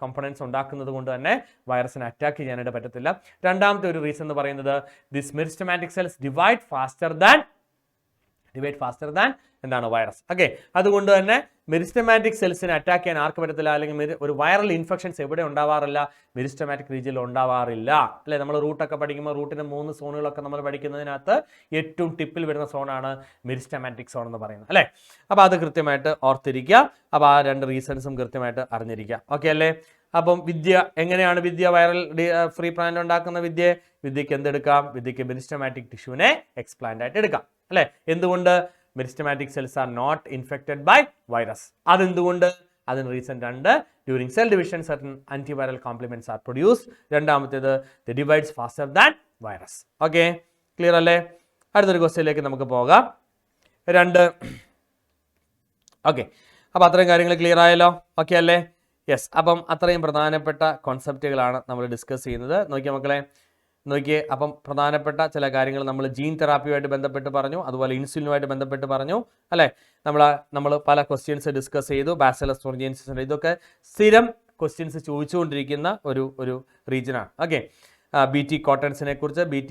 components ഉണ്ടാക്കുന്നത് കൊണ്ട് തന്നെ വൈറസിനെ അറ്റാക്ക് ചെയ്യാനായിട്ട് പറ്റത്തില്ല. രണ്ടാമത്തെ ഒരു റീസൺ എന്ന് പറയുന്നത് this meristematic cells divide faster than എന്താണ്? വൈറസ്. ഓക്കെ, അതുകൊണ്ട് തന്നെ മെരിസ്റ്റമാറ്റിക് സെൽസിനെ അറ്റാക്ക് ചെയ്യാൻ ആർക്ക് പറ്റത്തില്ല? അല്ലെങ്കിൽ ഒരു വൈറൽ ഇൻഫെക്ഷൻസ് എവിടെ ഉണ്ടാവാറില്ല? മെരിസ്റ്റമാറ്റിക് റീജിയനിൽ ഉണ്ടാവാറില്ല അല്ലെ. നമ്മൾ റൂട്ടൊക്കെ പഠിക്കുമ്പോൾ റൂട്ടിന്റെ 3 സോണുകളൊക്കെ നമ്മൾ പഠിക്കുന്നതിനകത്ത് ഏറ്റവും ടിപ്പിൽ വരുന്ന സോണാണ് മെരിസ്റ്റമാറ്റിക് സോൺ എന്ന് പറയുന്നത് അല്ലെ. അപ്പോൾ അത് കൃത്യമായിട്ട് ഓർത്തിരിക്കുക. അപ്പോൾ ആ രണ്ട് റീസൺസും കൃത്യമായിട്ട് അറിഞ്ഞിരിക്കുക. ഓക്കെ അല്ലേ? അപ്പം എങ്ങനെയാണ് വൈറൽ ഫ്രീ പ്ലാന്റ് ഉണ്ടാക്കുന്ന വിദ്യയ്ക്ക് എന്തെടുക്കാം? വിദ്യയ്ക്ക് മെരിസ്റ്റമാറ്റിക് ടിഷ്യൂവിനെ എക്സ്പ്ലാന്റ് ആയിട്ട് എടുക്കാം അല്ലെ. എന്തുകൊണ്ട്? Meristematic cells are not infected by virus. അതെന്തുകൊണ്ട്? അതിന് reason 2, during cell division certain antiviral complements are produce. രണ്ടാമത്തേത് the divides faster than virus. Okay, clear അല്ലേ? അടുത്തൊരു ക്വസ്റ്റ്യനിലേക്ക് നമുക്ക് പോകാം. ഓക്കെ, അപ്പോൾ അത്രയും കാര്യങ്ങൾ ക്ലിയർ ആയല്ലോ? ഓക്കെ അല്ലേ? യെസ്. അപ്പം അത്രയും പ്രധാനപ്പെട്ട കോൺസെപ്റ്റുകളാണ് നമ്മൾ ഡിസ്കസ് ചെയ്യുന്നത്. നോക്കിയാൽ മക്കളെ, നോക്കിയേ, അപ്പം പ്രധാനപ്പെട്ട ചില കാര്യങ്ങൾ നമ്മൾ ജീൻ തെറാപ്പിയുമായിട്ട് ബന്ധപ്പെട്ട് പറഞ്ഞു, അതുപോലെ ഇൻസുലിനുമായിട്ട് ബന്ധപ്പെട്ട് പറഞ്ഞു അല്ലേ. നമ്മൾ പല ക്വസ്റ്റ്യൻസ് ഡിസ്കസ് ചെയ്തു. ബാസിലസ് തുർജിയൻസിൻ്റെ ഇതൊക്കെ സ്ഥിരം ക്വസ്റ്റ്യൻസ് ചോദിച്ചുകൊണ്ടിരിക്കുന്ന ഒരു റീജിയനാണ്. ഓക്കെ, BT കോട്ടൺസിനെ കുറിച്ച്, BT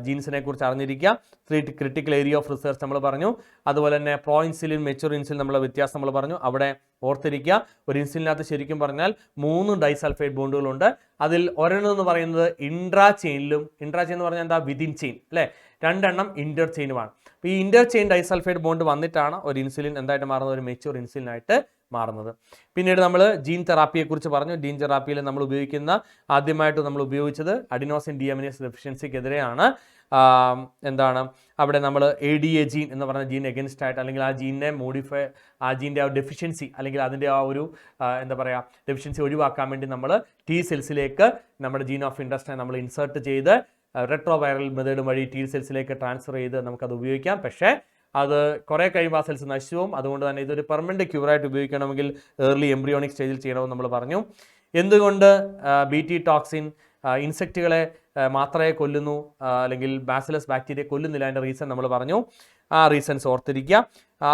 ജീൻസിനെ കുറിച്ച് അറിഞ്ഞിരിക്കുക. 3 ക്രിട്ടിക്കൽ ഏരിയ ഓഫ് റിസർച്ച് നമ്മൾ പറഞ്ഞു. അതുപോലെ തന്നെ പ്രോ ഇൻസുലിൻ, മെച്ചുർ ഇൻസുലിൻ നമ്മളെ വ്യത്യാസം നമ്മൾ പറഞ്ഞു. അവിടെ ഓർത്തിരിക്കുക, ഒരു ഇൻസുലിനകത്ത് ശരിക്കും പറഞ്ഞാൽ 3 ഡൈസൾഫൈഡ് ബോണ്ടുകളുണ്ട്. അതിൽ ഒരെണ്ണം എന്ന് പറയുന്നത് ഇൻട്രാ ചെയിനിലും, ഇൻട്രാ ചെയിൻ എന്ന് പറഞ്ഞാൽ എന്താ, വിതിൻ ചെയിൻ അല്ലേ, 2 എണ്ണം ഇന്റർ ചെയിനുമാണ്. അപ്പോൾ ഈ ഇന്റർ ചെയിൻ ഡൈസൾഫൈഡ് ബോണ്ട് വന്നിട്ടാണ് ഒരു ഇൻസുലിൻ എന്തായിട്ട് മാറുന്നത്, ഒരു മെച്ചുർ ഇൻസുലിനായിട്ട് മാറുന്നത്. പിന്നീട് നമ്മൾ ജീൻ തെറാപ്പിയെക്കുറിച്ച് പറഞ്ഞു. ജീൻ തെറാപ്പിയിൽ നമ്മൾ ആദ്യമായിട്ട് നമ്മൾ ഉപയോഗിച്ചത് അഡിനോസിൻ ഡിഅമിനേസ് ഡെഫിഷ്യൻസിക്കെതിരെയാണ്. എന്താണ് അവിടെ നമ്മൾ ADA ജീൻ എന്ന് പറഞ്ഞ ജീൻ എഗൻസ്റ്റ് ആയിട്ട്, അല്ലെങ്കിൽ ആ ജീനിനെ മോഡിഫൈ, ആ ജീൻ്റെ ആ ഡെഫിഷ്യൻസി അല്ലെങ്കിൽ അതിൻ്റെ ആ ഒരു എന്താ പറയുക ഡെഫിഷ്യൻസി ഒഴിവാക്കാൻ വേണ്ടി നമ്മൾ T സെൽസിലേക്ക് നമ്മുടെ ജീൻ ഓഫ് ഇൻട്രസ്റ്റിനെ നമ്മൾ ഇൻസേർട്ട് ചെയ്ത് റെട്രോവൈറൽ മെത്തേഡ് വഴി T സെൽസിലേക്ക് ട്രാൻസ്ഫർ ചെയ്ത് നമുക്കത് ഉപയോഗിക്കാം. പക്ഷേ അത് കുറേ കഴിയുമ്പോൾ ആ സെൽസ് നശിച്ചു പോകും. അതുകൊണ്ട് തന്നെ ഇതൊരു പെർമനൻറ്റ് ക്യൂറായിട്ട് ഉപയോഗിക്കണമെങ്കിൽ ഏർലി എംബ്രിയോണിക് സ്റ്റേജിൽ ചെയ്യണമെന്ന് നമ്മൾ പറഞ്ഞു. എന്തുകൊണ്ട് BT ടോക്സിൻ ഇൻസെക്റ്റുകളെ മാത്രമേ കൊല്ലുന്നു, അല്ലെങ്കിൽ ബാസിലസ് ബാക്ടീരിയ കൊല്ലുന്നില്ല, അതിൻ്റെ റീസൺ നമ്മൾ പറഞ്ഞു. ആ റീസൺസ് ഓർത്തിരിക്കുക.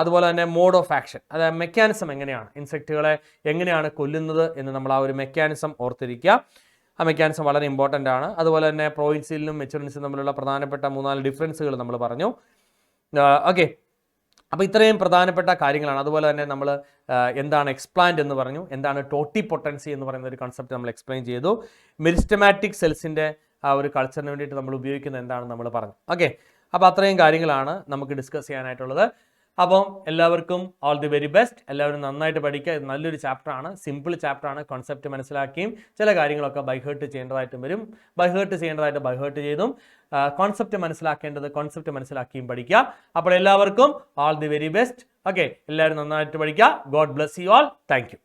അതുപോലെ തന്നെ മോഡ് ഓഫ് ആക്ഷൻ, അതായത് മെക്കാനിസം എങ്ങനെയാണ്, ഇൻസെക്റ്റുകളെ എങ്ങനെയാണ് കൊല്ലുന്നത് എന്ന് നമ്മൾ ആ ഒരു മെക്കാനിസം ഓർത്തിരിക്കുക. ആ മെക്കാനിസം വളരെ ഇമ്പോർട്ടൻ്റ് ആണ്. അതുപോലെ തന്നെ പ്രോ ഇൻസുലിനും മെച്ചുർ ഇൻസുലിനും തമ്മിലുള്ള പ്രധാനപ്പെട്ട 3-4 ഡിഫറൻസുകൾ നമ്മൾ പറഞ്ഞു. ഓക്കെ, അപ്പോൾ ഇത്രയും പ്രധാനപ്പെട്ട കാര്യങ്ങളാണ്. അതുപോലെ തന്നെ നമ്മൾ എന്താണ് എക്സ്പ്ലാന്റ് എന്ന് പറഞ്ഞു, എന്താണ് ടോട്ടിപൊട്ടൻസി എന്ന് പറയുന്ന ഒരു കൺസെപ്റ്റ് നമ്മൾ എക്സ്പ്ലെയിൻ ചെയ്തു. മെരിസ്റ്റമാറ്റിക് സെൽസിൻ്റെ ആ ഒരു കൾച്ചറിന് വേണ്ടിയിട്ട് നമ്മൾ ഉപയോഗിക്കുന്നത് എന്താണെന്ന് നമ്മൾ പറഞ്ഞു. ഓക്കെ, അപ്പോൾ അത്രയും കാര്യങ്ങളാണ് നമുക്ക് ഡിസ്കസ് ചെയ്യാനായിട്ടുള്ളത്. അപ്പം എല്ലാവർക്കും ഓൾ ദി വെരി ബെസ്റ്റ്. എല്ലാവരും നന്നായിട്ട് പഠിക്കുക. ഇത് നല്ലൊരു ചാപ്റ്ററാണ്, സിമ്പിൾ ചാപ്റ്ററാണ്. കോൺസെപ്റ്റ് മനസ്സിലാക്കിയും ചില കാര്യങ്ങളൊക്കെ ബൈഹേർട്ട് ചെയ്യേണ്ടതായിട്ടും വരും. ബൈഹേർട്ട് ചെയ്യേണ്ടതായിട്ട് ബൈഹേർട്ട് ചെയ്തും കോൺസെപ്റ്റ് മനസ്സിലാക്കേണ്ടത് കോൺസെപ്റ്റ് മനസ്സിലാക്കിയും പഠിക്കുക. അപ്പോൾ എല്ലാവർക്കും all the very best. Okay, എല്ലാവരും നന്നായിട്ട് പഠിക്കുക. God bless you all. Thank you.